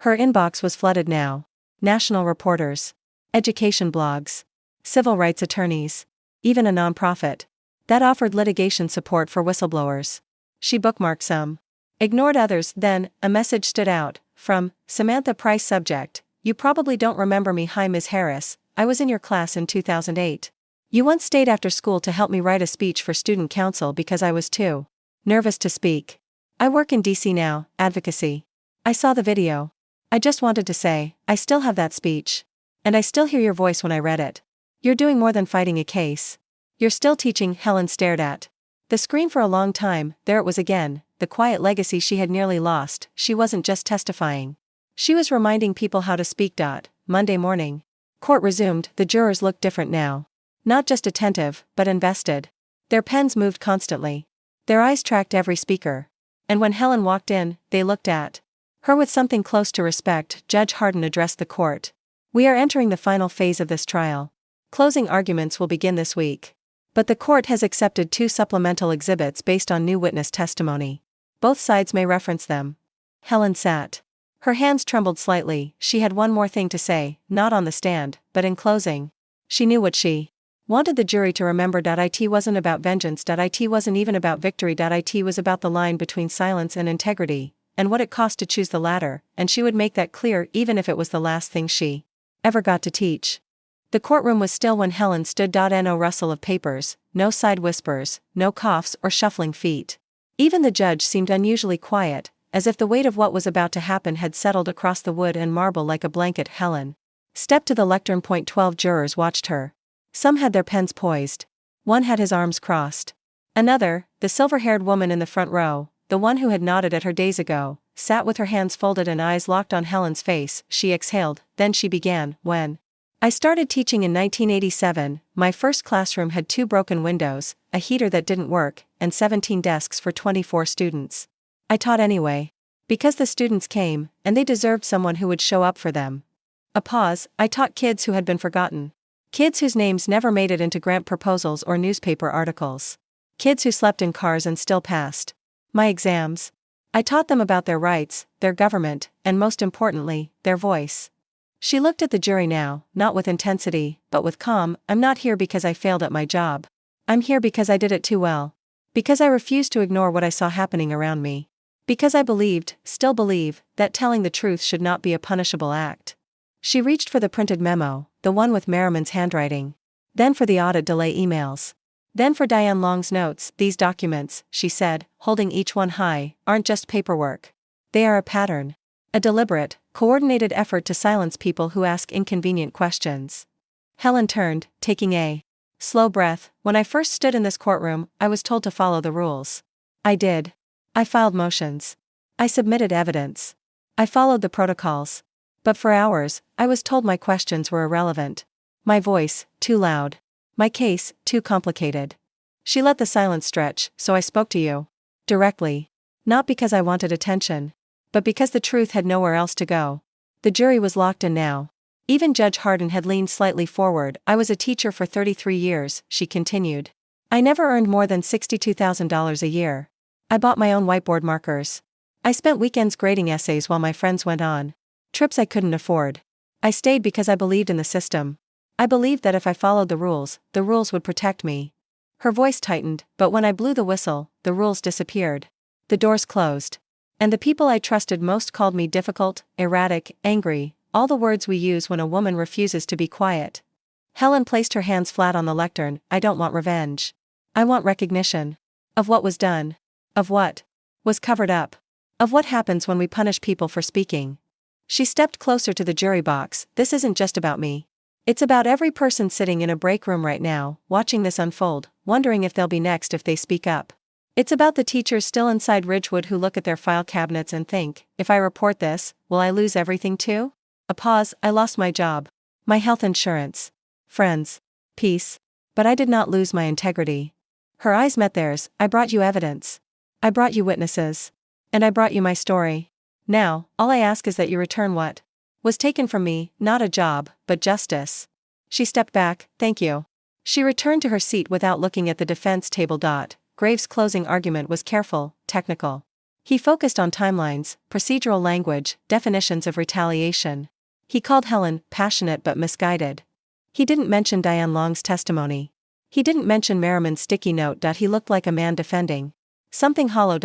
Speaker 1: Her inbox was flooded now. National reporters. Education blogs. Civil rights attorneys. Even a nonprofit that offered litigation support for whistleblowers. She bookmarked some. Ignored others. Then, a message stood out, from Samantha Price. Subject: "You probably don't remember me. Hi Ms. Harris, I was in your class in 2008. You once stayed after school to help me write a speech for student council because I was too nervous to speak. I work in DC now, advocacy. I saw the video. I just wanted to say, I still have that speech. And I still hear your voice when I read it. You're doing more than fighting a case. You're still teaching." Helen stared at the screen for a long time. There it was again, the quiet legacy she had nearly lost. She wasn't just testifying. She was reminding people how to speak. Monday morning. Court resumed. The jurors looked different now. Not just attentive, but invested. Their pens moved constantly. Their eyes tracked every speaker. And when Helen walked in, they looked at her with something close to respect. Judge Harden addressed the court. "We are entering the final phase of this trial. Closing arguments will begin this week. But the court has accepted 2 supplemental exhibits based on new witness testimony. Both sides may reference them." Helen sat. Her hands trembled slightly. She had one more thing to say, not on the stand, but in closing. She knew what she wanted the jury to remember. It wasn't about vengeance. It wasn't even about victory. It was about the line between silence and integrity, and what it cost to choose the latter, and she would make that clear even if it was the last thing she ever got to teach. The courtroom was still when Helen stood. No rustle of papers, no side whispers, no coughs or shuffling feet. Even the judge seemed unusually quiet, as if the weight of what was about to happen had settled across the wood and marble like a blanket. Helen stepped to the lectern. 12 jurors watched her. Some had their pens poised. One had his arms crossed. Another, the silver-haired woman in the front row, the one who had nodded at her days ago, sat with her hands folded and eyes locked on Helen's face. She exhaled, then she began, "When I started teaching in 1987, my first classroom had 2 broken windows, a heater that didn't work, and 17 desks for 24 students. I taught anyway. Because the students came, and they deserved someone who would show up for them." A pause. "I taught kids who had been forgotten. Kids whose names never made it into grant proposals or newspaper articles. Kids who slept in cars and still passed my exams. I taught them about their rights, their government, and most importantly, their voice." She looked at the jury now, not with intensity, but with calm. "I'm not here because I failed at my job. I'm here because I did it too well. Because I refused to ignore what I saw happening around me. Because I believed, still believe, that telling the truth should not be a punishable act." She reached for the printed memo, the one with Merriman's handwriting. Then for the audit delay emails. Then for Diane Long's notes. "These documents," she said, holding each one high, "aren't just paperwork. They are a pattern. A deliberate, coordinated effort to silence people who ask inconvenient questions." Helen turned, taking a slow breath. "When I first stood in this courtroom, I was told to follow the rules. I did. I filed motions. I submitted evidence. I followed the protocols. But for hours, I was told my questions were irrelevant. My voice, too loud. My case, too complicated. She let the silence stretch. So I spoke to you. Directly. Not because I wanted attention. But because the truth had nowhere else to go." The jury was locked in now. Even Judge Harden had leaned slightly forward. "I was a teacher for 33 years, she continued. "I never earned more than $62,000 a year. I bought my own whiteboard markers. I spent weekends grading essays while my friends went on trips I couldn't afford. I stayed because I believed in the system. I believed that if I followed the rules would protect me." Her voice tightened, "But when I blew the whistle, the rules disappeared. The doors closed. And the people I trusted most called me difficult, erratic, angry, all the words we use when a woman refuses to be quiet." Helen placed her hands flat on the lectern. "I don't want revenge. I want recognition. Of what was done. Of what was covered up. Of what happens when we punish people for speaking." She stepped closer to the jury box. "This isn't just about me. It's about every person sitting in a break room right now, watching this unfold, wondering if they'll be next if they speak up. It's about the teachers still inside Ridgewood who look at their file cabinets and think, if I report this, will I lose everything too?" A pause. "I lost my job. My health insurance. Friends. Peace. But I did not lose my integrity." Her eyes met theirs. "I brought you evidence. I brought you witnesses. And I brought you my story. Now, all I ask is that you return what was taken from me, not a job, but justice. She stepped back, thank you. She returned to her seat without looking at the defense table. Graves' closing argument was careful, technical. He focused on timelines, procedural language, definitions of retaliation. He called Helen passionate but misguided. He didn't mention Diane Long's testimony. He didn't mention Merriman's sticky note. He looked like a man defending something hollow.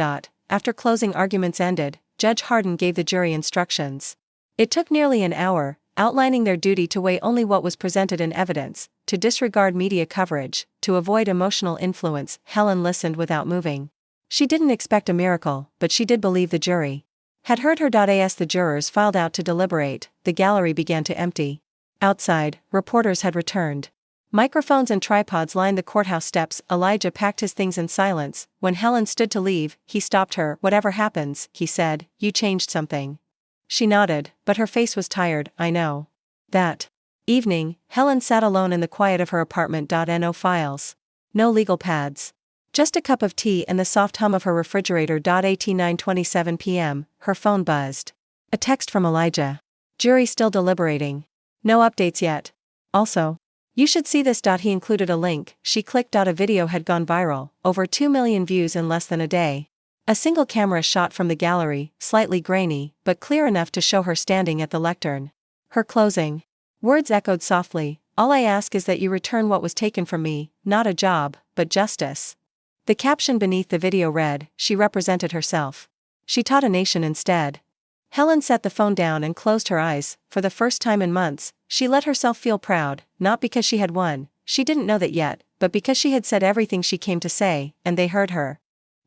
Speaker 1: After closing arguments ended, Judge Harden gave the jury instructions. It took nearly an hour, outlining their duty to weigh only what was presented in evidence, to disregard media coverage, to avoid emotional influence. Helen listened without moving. She didn't expect a miracle, but she did believe the jury had heard her. As the jurors filed out to deliberate, the gallery began to empty. Outside, reporters had returned. Microphones and tripods lined the courthouse steps. Elijah packed his things in silence. When Helen stood to leave, he stopped her. Whatever happens, he said, you changed something. She nodded, but her face was tired. I know. That evening, Helen sat alone in the quiet of her apartment. No files. No legal pads. Just a cup of tea and the soft hum of her refrigerator. At 9:27 p.m., her phone buzzed. A text from Elijah. Jury still deliberating. No updates yet. Also, you should see this. He included a link. She clicked. A video had gone viral, over 2 million views in less than a day. A single camera shot from the gallery, slightly grainy, but clear enough to show her standing at the lectern. Her closing words echoed softly, all I ask is that you return what was taken from me, not a job, but justice. The caption beneath the video read, she represented herself. She taught a nation instead. Helen set the phone down and closed her eyes. For the first time in months, she let herself feel proud, not because she had won, she didn't know that yet, but because she had said everything she came to say, and they heard her.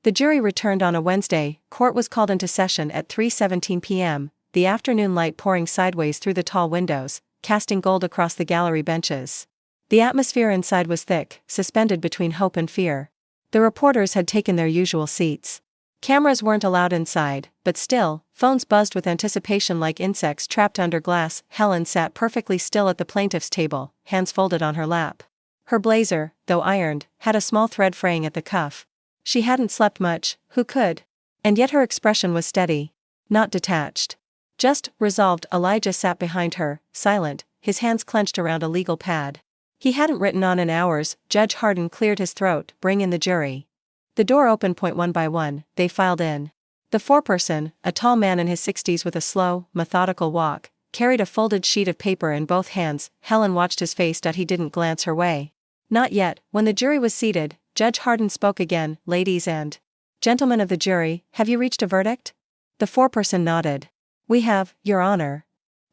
Speaker 1: The jury returned on a Wednesday. Court was called into session at 3:17 p.m., the afternoon light pouring sideways through the tall windows, casting gold across the gallery benches. The atmosphere inside was thick, suspended between hope and fear. The reporters had taken their usual seats. Cameras weren't allowed inside, but still, phones buzzed with anticipation like insects trapped under glass. Helen sat perfectly still at the plaintiff's table, hands folded on her lap. Her blazer, though ironed, had a small thread fraying at the cuff. She hadn't slept much, who could? And yet her expression was steady. Not detached. Just, resolved. Elijah sat behind her, silent, his hands clenched around a legal pad. He hadn't written on in hours. Judge Harden cleared his throat. Bring in the jury. The door opened. One by one, they filed in. The foreperson, a tall man in his 60s with a slow, methodical walk, carried a folded sheet of paper in both hands. Helen watched his face. He didn't glance her way. Not yet. When the jury was seated, Judge Harden spoke again. Ladies and gentlemen of the jury, have you reached a verdict? The foreperson nodded. We have, Your Honor.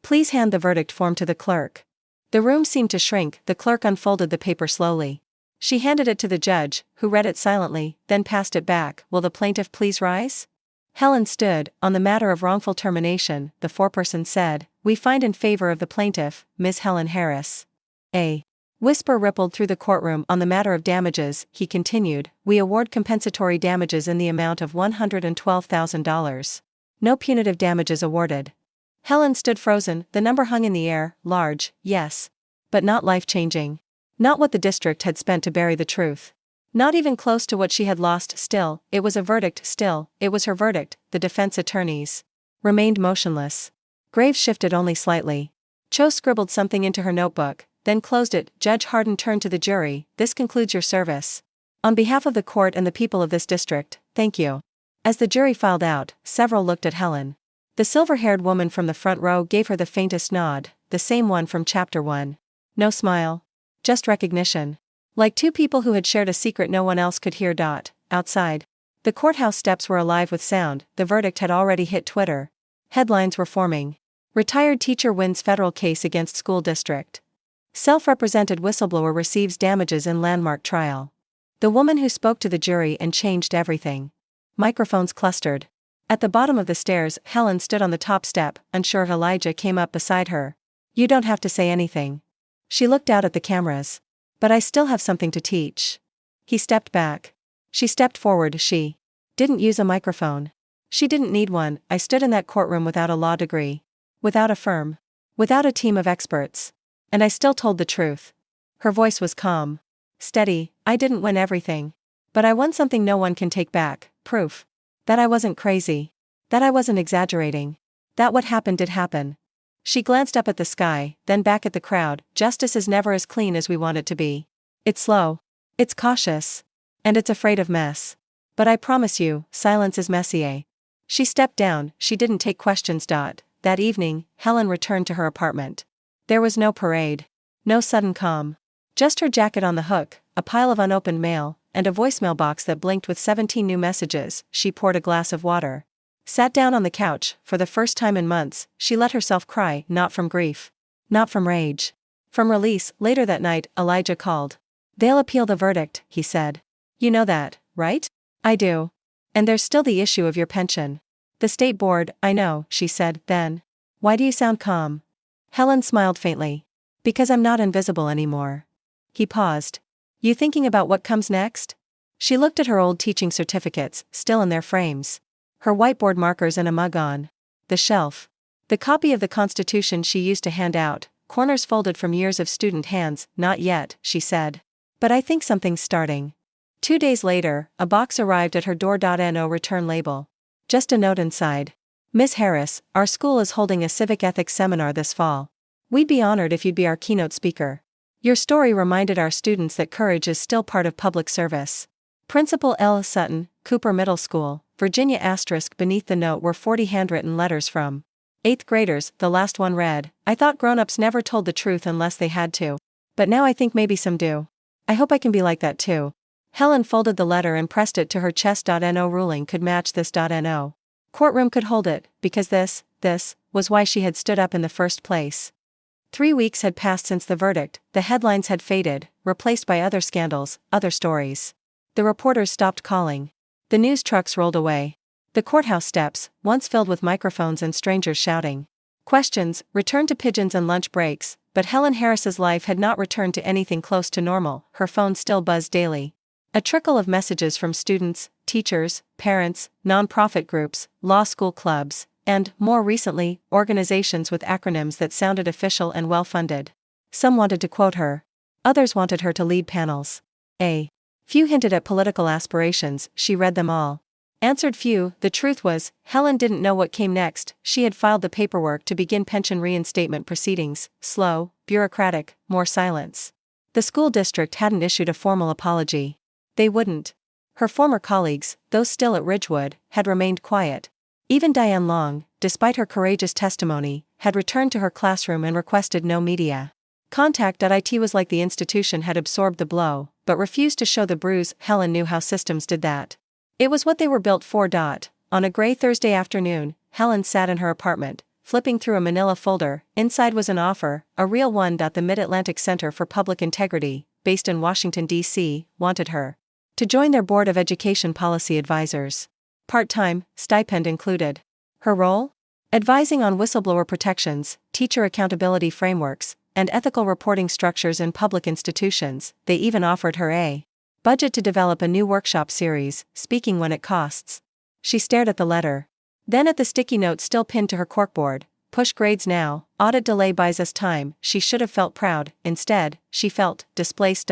Speaker 1: Please hand the verdict form to the clerk. The room seemed to shrink. The clerk unfolded the paper slowly. She handed it to the judge, who read it silently, then passed it back. Will the plaintiff please rise? Helen stood. On the matter of wrongful termination, the foreperson said, we find in favor of the plaintiff, Ms. Helen Harris. A whisper rippled through the courtroom. On the matter of damages, he continued, we award compensatory damages in the amount of $112,000. No punitive damages awarded. Helen stood frozen. The number hung in the air, large, yes. But not life-changing. Not what the district had spent to bury the truth. Not even close to what she had lost. Still, it was a verdict. Still, it was her verdict. The defense attorneys remained motionless. Graves shifted only slightly. Cho scribbled something into her notebook, then closed it. Judge Harden turned to the jury. This concludes your service. On behalf of the court and the people of this district, thank you. As the jury filed out, several looked at Helen. The silver-haired woman from the front row gave her the faintest nod, the same one from Chapter 1. No smile. Just recognition. Like two people who had shared a secret no one else could hear. Outside. The courthouse steps were alive with sound. The verdict had already hit Twitter. Headlines were forming. Retired teacher wins federal case against school district. Self-represented whistleblower receives damages in landmark trial. The woman who spoke to the jury and changed everything. Microphones clustered. At the bottom of the stairs, Helen stood on the top step, unsure. Elijah came up beside her. You don't have to say anything. She looked out at the cameras. But I still have something to teach. He stepped back. She stepped forward. She didn't use a microphone. She didn't need one. I stood in that courtroom without a law degree. Without a firm. Without a team of experts. And I still told the truth. Her voice was calm. Steady. I didn't win everything. But I won something no one can take back. Proof. That I wasn't crazy. That I wasn't exaggerating. That what happened did happen. She glanced up at the sky, then back at the crowd. Justice is never as clean as we want it to be. It's slow. It's cautious. And it's afraid of mess. But I promise you, silence is messier. She stepped down, she didn't take questions. That evening, Helen returned to her apartment. There was no parade. No sudden calm. Just her jacket on the hook, a pile of unopened mail, and a voicemail box that blinked with 17 new messages. She poured a glass of water. Sat down on the couch. For the first time in months, she let herself cry, not from grief. Not from rage. From release. Later that night, Elijah called. They'll appeal the verdict, he said. You know that, right? I do. And there's still the issue of your pension. The state board, I know, she said, then. Why do you sound calm? Helen smiled faintly. Because I'm not invisible anymore. He paused. You thinking about what comes next? She looked at her old teaching certificates, still in their frames. Her whiteboard markers and a mug on the shelf. The copy of the Constitution she used to hand out, corners folded from years of student hands. Not yet, she said. But I think something's starting. 2 days later, a box arrived at her door. No return label. Just a note inside. Miss Harris, our school is holding a civic ethics seminar this fall. We'd be honored if you'd be our keynote speaker. Your story reminded our students that courage is still part of public service. Principal L. Sutton, Cooper Middle School, Virginia. Beneath the note were 40 handwritten letters from 8th graders. The last one read, I thought grown-ups never told the truth unless they had to. But now I think maybe some do. I hope I can be like that too. Helen folded the letter and pressed it to her chest. No ruling could match this. No courtroom could hold it, because this was why she had stood up in the first place. 3 weeks had passed since the verdict. The headlines had faded, replaced by other scandals, other stories. The reporters stopped calling. The news trucks rolled away. The courthouse steps, once filled with microphones and strangers shouting questions, returned to pigeons and lunch breaks, but Helen Harris's life had not returned to anything close to normal. Her phone still buzzed daily. A trickle of messages from students, teachers, parents, non-profit groups, law school clubs, and, more recently, organizations with acronyms that sounded official and well-funded. Some wanted to quote her. Others wanted her to lead panels. A few hinted at political aspirations. She read them all. Answered few. The truth was, Helen didn't know what came next. She had filed the paperwork to begin pension reinstatement proceedings. Slow, bureaucratic, more silence. The school district hadn't issued a formal apology. They wouldn't. Her former colleagues, those still at Ridgewood, had remained quiet. Even Diane Long, despite her courageous testimony, had returned to her classroom and requested no media contact. It was like the institution had absorbed the blow, but refused to show the bruise. Helen knew how systems did that. It was what they were built for. On a gray Thursday afternoon, Helen sat in her apartment, flipping through a manila folder. Inside was an offer, a real one. The Mid-Atlantic Center for Public Integrity, based in Washington, D.C., wanted her to join their Board of Education Policy Advisors. Part-time, stipend included. Her role? Advising on whistleblower protections, teacher accountability frameworks, and ethical reporting structures in public institutions. They even offered her a budget to develop a new workshop series, Speaking When It Costs. She stared at the letter. Then at the sticky note still pinned to her corkboard. Push grades now, audit delay buys us time. She should have felt proud. Instead, she felt displaced.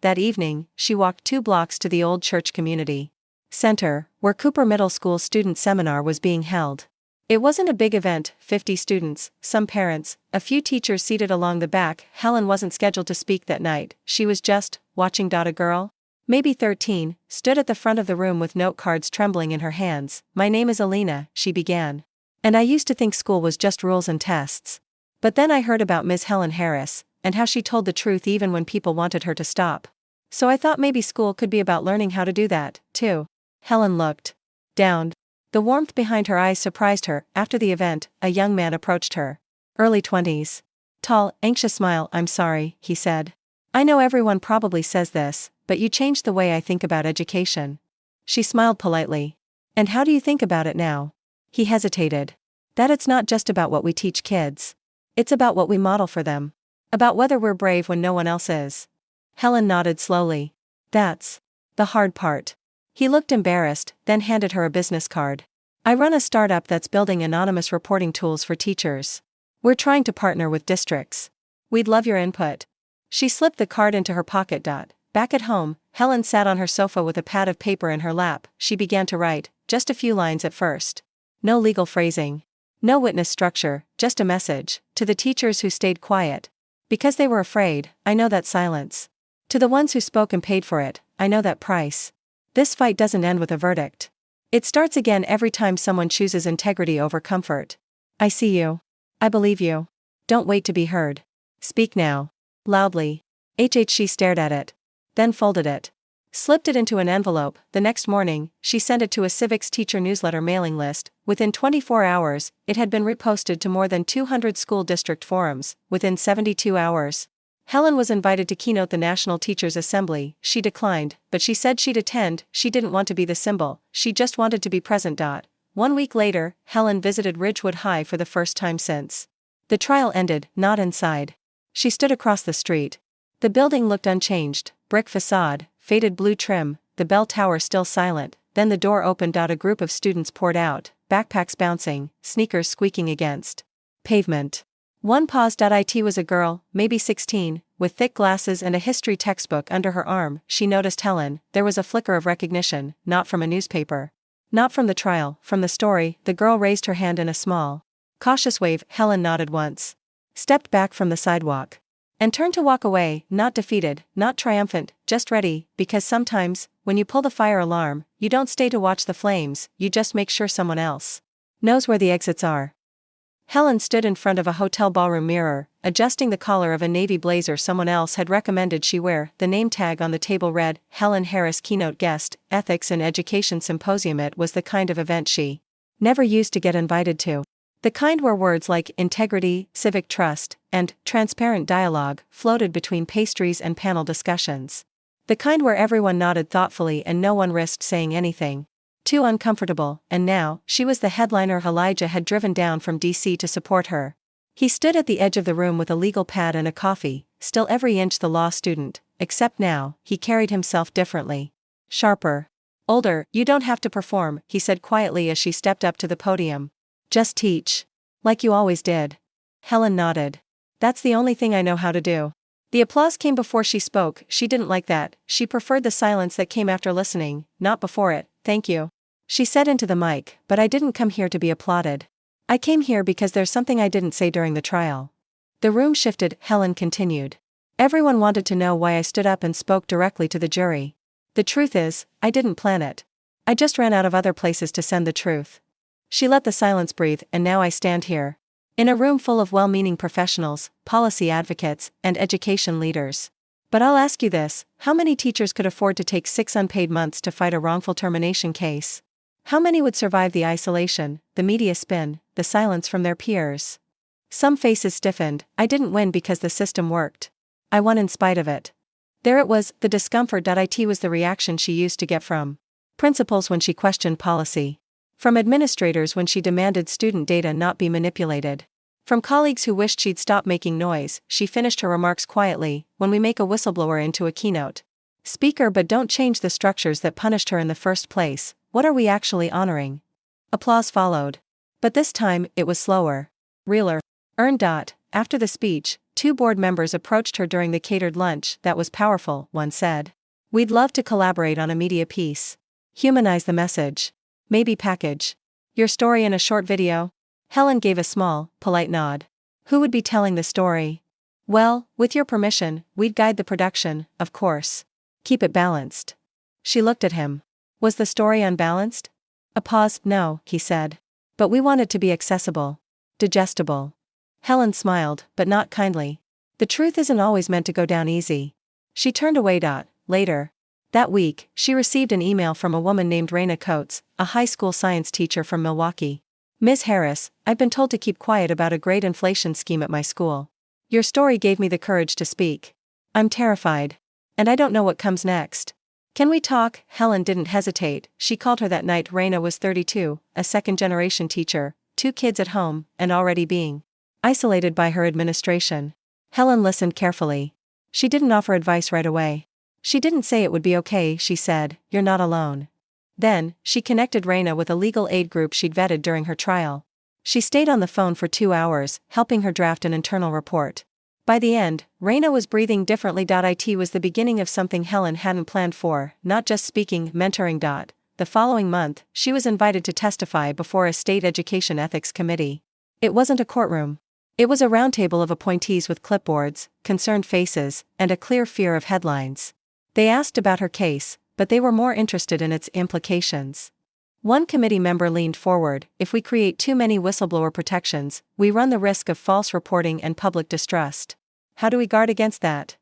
Speaker 1: That evening, she walked 2 blocks to the old church community center, where Cooper Middle School student seminar was being held. It wasn't a big event, 50 students, some parents, a few teachers seated along the back. Helen wasn't scheduled to speak that night. She was just watching. A girl, maybe 13, stood at the front of the room with note cards trembling in her hands. My name is Alina, she began. And I used to think school was just rules and tests. But then I heard about Ms. Helen Harris, and how she told the truth even when people wanted her to stop. So I thought maybe school could be about learning how to do that, too. Helen looked down. The warmth behind her eyes surprised her. After the event, a young man approached her. Early 20s. Tall, anxious smile. I'm sorry, he said. I know everyone probably says this, but you changed the way I think about education. She smiled politely. And how do you think about it now? He hesitated. That it's not just about what we teach kids. It's about what we model for them. About whether we're brave when no one else is. Helen nodded slowly. That's the hard part. He looked embarrassed, then handed her a business card. I run a startup that's building anonymous reporting tools for teachers. We're trying to partner with districts. We'd love your input. She slipped the card into her pocket. Back at home, Helen sat on her sofa with a pad of paper in her lap. She began to write, just a few lines at first. No legal phrasing. No witness structure, just a message, to the teachers who stayed quiet. Because they were afraid, I know that silence. To the ones who spoke and paid for it, I know that price. This fight doesn't end with a verdict. It starts again every time someone chooses integrity over comfort. I see you. I believe you. Don't wait to be heard. Speak now. Loudly. She stared at it. Then folded it. Slipped it into an envelope. The next morning, she sent it to a civics teacher newsletter mailing list. Within 24 hours, it had been reposted to more than 200 school district forums. Within 72 hours, Helen was invited to keynote the National Teachers Assembly. She declined, but she said she'd attend. She didn't want to be the symbol, she just wanted to be present. 1 week later, Helen visited Ridgewood High for the first time since. The trial ended, not inside. She stood across the street. The building looked unchanged, brick facade, faded blue trim, the bell tower still silent. Then the door opened. A group of students poured out, backpacks bouncing, sneakers squeaking against pavement. One paused. It was a girl, maybe 16, with thick glasses and a history textbook under her arm. She noticed Helen. There was a flicker of recognition, not from a newspaper. Not from the trial, from the story. The girl raised her hand in a small, cautious wave. Helen nodded once, stepped back from the sidewalk, and turned to walk away, not defeated, not triumphant, just ready, because sometimes, when you pull the fire alarm, you don't stay to watch the flames, you just make sure someone else knows where the exits are. Helen stood in front of a hotel ballroom mirror, adjusting the collar of a navy blazer someone else had recommended she wear. The name tag on the table read, Helen Harris, keynote guest, Ethics in Education Symposium. It was the kind of event she never used to get invited to. The kind where words like integrity, civic trust, and transparent dialogue floated between pastries and panel discussions. The kind where everyone nodded thoughtfully and no one risked saying anything too uncomfortable. And now, she was the headliner. Elijah had driven down from D.C. to support her. He stood at the edge of the room with a legal pad and a coffee, still every inch the law student, except now, he carried himself differently. Sharper. Older. You don't have to perform, he said quietly as she stepped up to the podium. Just teach. Like you always did. Helen nodded. That's the only thing I know how to do. The applause came before she spoke. She didn't like that. She preferred the silence that came after listening, not before it. Thank you, she said into the mic, but I didn't come here to be applauded. I came here because there's something I didn't say during the trial. The room shifted, Helen continued. Everyone wanted to know why I stood up and spoke directly to the jury. The truth is, I didn't plan it. I just ran out of other places to send the truth. She let the silence breathe, and now I stand here. In a room full of well-meaning professionals, policy advocates, and education leaders. But I'll ask you this, how many teachers could afford to take 6 unpaid months to fight a wrongful termination case? How many would survive the isolation, the media spin, the silence from their peers? Some faces stiffened. I didn't win because the system worked. I won in spite of it. There it was, the discomfort. It was the reaction she used to get from principals when she questioned policy. From administrators when she demanded student data not be manipulated. From colleagues who wished she'd stop making noise. She finished her remarks quietly, when we make a whistleblower into a keynote speaker but don't change the structures that punished her in the first place, what are we actually honoring? Applause followed. But this time, it was slower. Realer. Earned. After the speech, 2 board members approached her during the catered lunch. That was powerful, one said. We'd love to collaborate on a media piece. Humanize the message. Maybe package your story in a short video. Helen gave a small, polite nod. Who would be telling the story? Well, with your permission, we'd guide the production, of course. Keep it balanced. She looked at him. Was the story unbalanced? A pause. No, he said. But we want it to be accessible. Digestible. Helen smiled, but not kindly. The truth isn't always meant to go down easy. She turned away. Later. That week, she received an email from a woman named Raina Coates, a high school science teacher from Milwaukee. Ms. Harris, I've been told to keep quiet about a grade inflation scheme at my school. Your story gave me the courage to speak. I'm terrified. And I don't know what comes next. Can we talk? Helen didn't hesitate. She called her that night. Raina was 32, a second-generation teacher, 2 kids at home, and already being isolated by her administration. Helen listened carefully. She didn't offer advice right away. She didn't say it would be okay. She said, you're not alone. Then, she connected Raina with a legal aid group she'd vetted during her trial. She stayed on the phone for 2 hours, helping her draft an internal report. By the end, Raina was breathing differently. It was the beginning of something Helen hadn't planned for, not just speaking, mentoring. The following month, she was invited to testify before a state education ethics committee. It wasn't a courtroom. It was a round table of appointees with clipboards, concerned faces, and a clear fear of headlines. They asked about her case, but they were more interested in its implications. One committee member leaned forward. If we create too many whistleblower protections, we run the risk of false reporting and public distrust. How do we guard against that?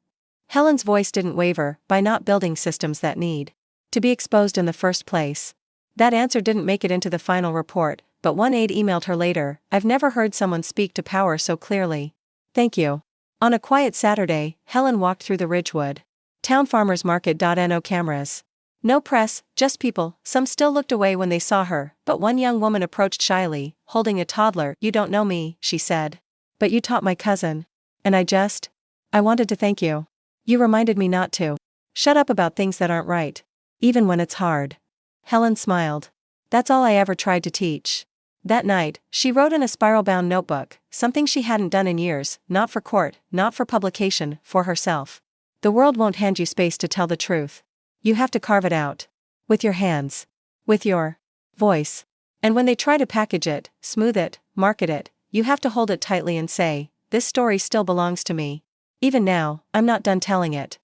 Speaker 1: Helen's voice didn't waver. By not building systems that need to be exposed in the first place. That answer didn't make it into the final report, but one aide emailed her later, "I've never heard someone speak to power so clearly. Thank you." On a quiet Saturday, Helen walked through the Ridgewood Town Farmers Market. No cameras. No press, just people. Some still looked away when they saw her, but one young woman approached shyly, holding a toddler. "You don't know me," she said. "But you taught my cousin. And I wanted to thank you. You reminded me not to shut up about things that aren't right. Even when it's hard." Helen smiled. "That's all I ever tried to teach." That night, she wrote in a spiral-bound notebook, something she hadn't done in years, not for court, not for publication, for herself. The world won't hand you space to tell the truth. You have to carve it out. With your hands. With your voice. And when they try to package it, smooth it, market it, you have to hold it tightly and say, "This story still belongs to me. Even now, I'm not done telling it."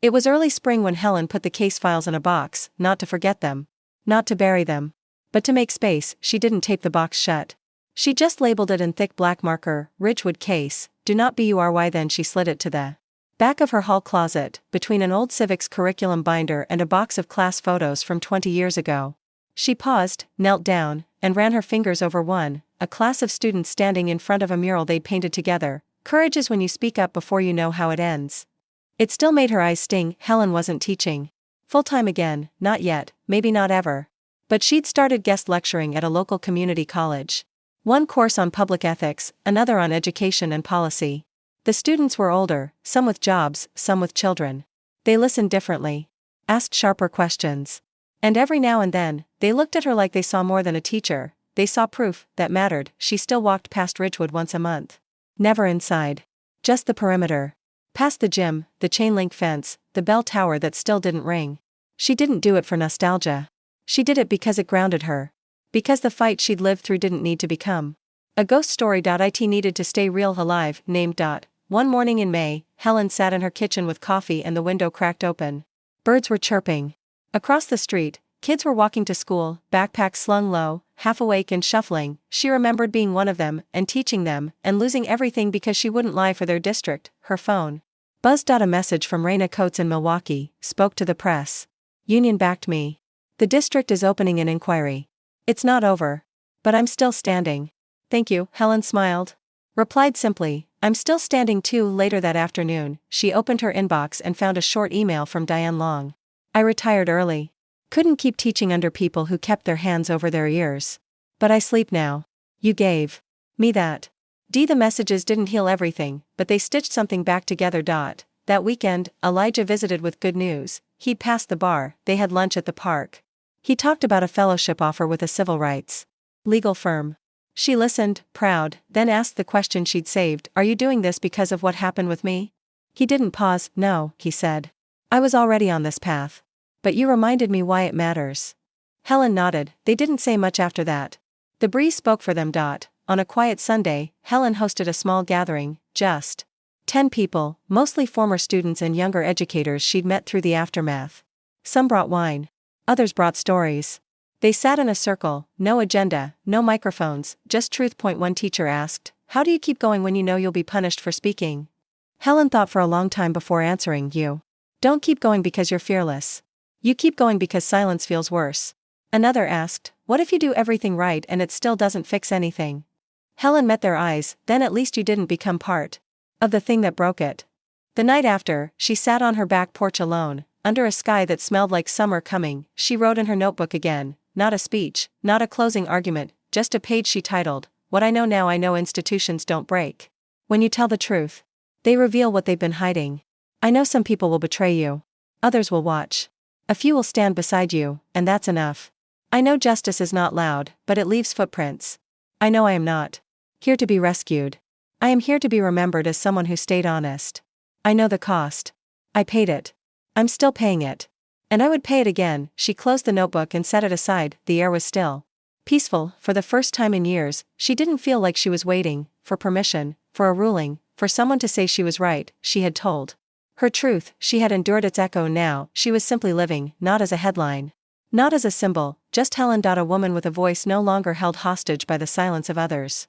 Speaker 1: It was early spring when Helen put the case files in a box, not to forget them. Not to bury them. But to make space. She didn't tape the box shut. She just labeled it in thick black marker, "Ridgewood Case, do not bury." Then she slid it to the back of her hall closet, between an old civics curriculum binder and a box of class photos from 20 years ago. She paused, knelt down, and ran her fingers over one, a class of students standing in front of a mural they'd painted together. "Courage is when you speak up before you know how it ends." It still made her eyes sting. Helen wasn't teaching full-time again, not yet, maybe not ever. But she'd started guest lecturing at a local community college. One course on public ethics, another on education and policy. The students were older, some with jobs, some with children. They listened differently. Asked sharper questions. And every now and then, they looked at her like they saw more than a teacher. They saw proof that mattered. She still walked past Ridgewood once a month. Never inside. Just the perimeter. Past the gym, the chain-link fence, the bell tower that still didn't ring. She didn't do it for nostalgia. She did it because it grounded her. Because the fight she'd lived through didn't need to become a ghost story. It needed to stay real, alive. Named. One morning in May, Helen sat in her kitchen with coffee and the window cracked open. Birds were chirping. Across the street, kids were walking to school, backpacks slung low, half awake and shuffling. She remembered being one of them, and teaching them, and losing everything because she wouldn't lie for their district. Her phone buzzed. A message from Raina Coates in Milwaukee, spoke to the press. "Union backed me. The district is opening an inquiry. It's not over. But I'm still standing." "Thank you," Helen smiled. Replied simply, "I'm still standing too." Later that afternoon, she opened her inbox and found a short email from Diane Long. "I retired early. Couldn't keep teaching under people who kept their hands over their ears. But I sleep now. You gave me that." The messages didn't heal everything, but they stitched something back together. That weekend, Elijah visited with good news. He'd passed the bar. They had lunch at the park. He talked about a fellowship offer with a civil rights legal firm. She listened, proud, then asked the question she'd saved. "Are you doing this because of what happened with me?" He didn't pause. "No," he said. "I was already on this path. But you reminded me why it matters." Helen nodded. They didn't say much after that. The breeze spoke for them. On a quiet Sunday, Helen hosted a small gathering, just 10 people, mostly former students and younger educators she'd met through the aftermath. Some brought wine. Others brought stories. They sat in a circle, no agenda, no microphones, just truth. One teacher asked, "How do you keep going when you know you'll be punished for speaking?" Helen thought for a long time before answering. "You don't keep going because you're fearless. You keep going because silence feels worse." Another asked, "What if you do everything right and it still doesn't fix anything?" Helen met their eyes. "Then at least you didn't become part of the thing that broke it." The night after, she sat on her back porch alone, under a sky that smelled like summer coming. She wrote in her notebook again, not a speech, not a closing argument, just a page she titled, "What I know now. I know institutions don't break when you tell the truth. They reveal what they've been hiding. I know some people will betray you. Others will watch. A few will stand beside you, and that's enough. I know justice is not loud, but it leaves footprints. I know I am not here to be rescued. I am here to be remembered as someone who stayed honest. I know the cost. I paid it. I'm still paying it. And I would pay it again." She closed the notebook and set it aside. The air was still. Peaceful, for the first time in years, she didn't feel like she was waiting for permission, for a ruling, for someone to say she was right, she had told her truth, she had endured its echo. Now, she was simply living, not as a headline, not as a symbol, just Helen. A woman with a voice no longer held hostage by the silence of others.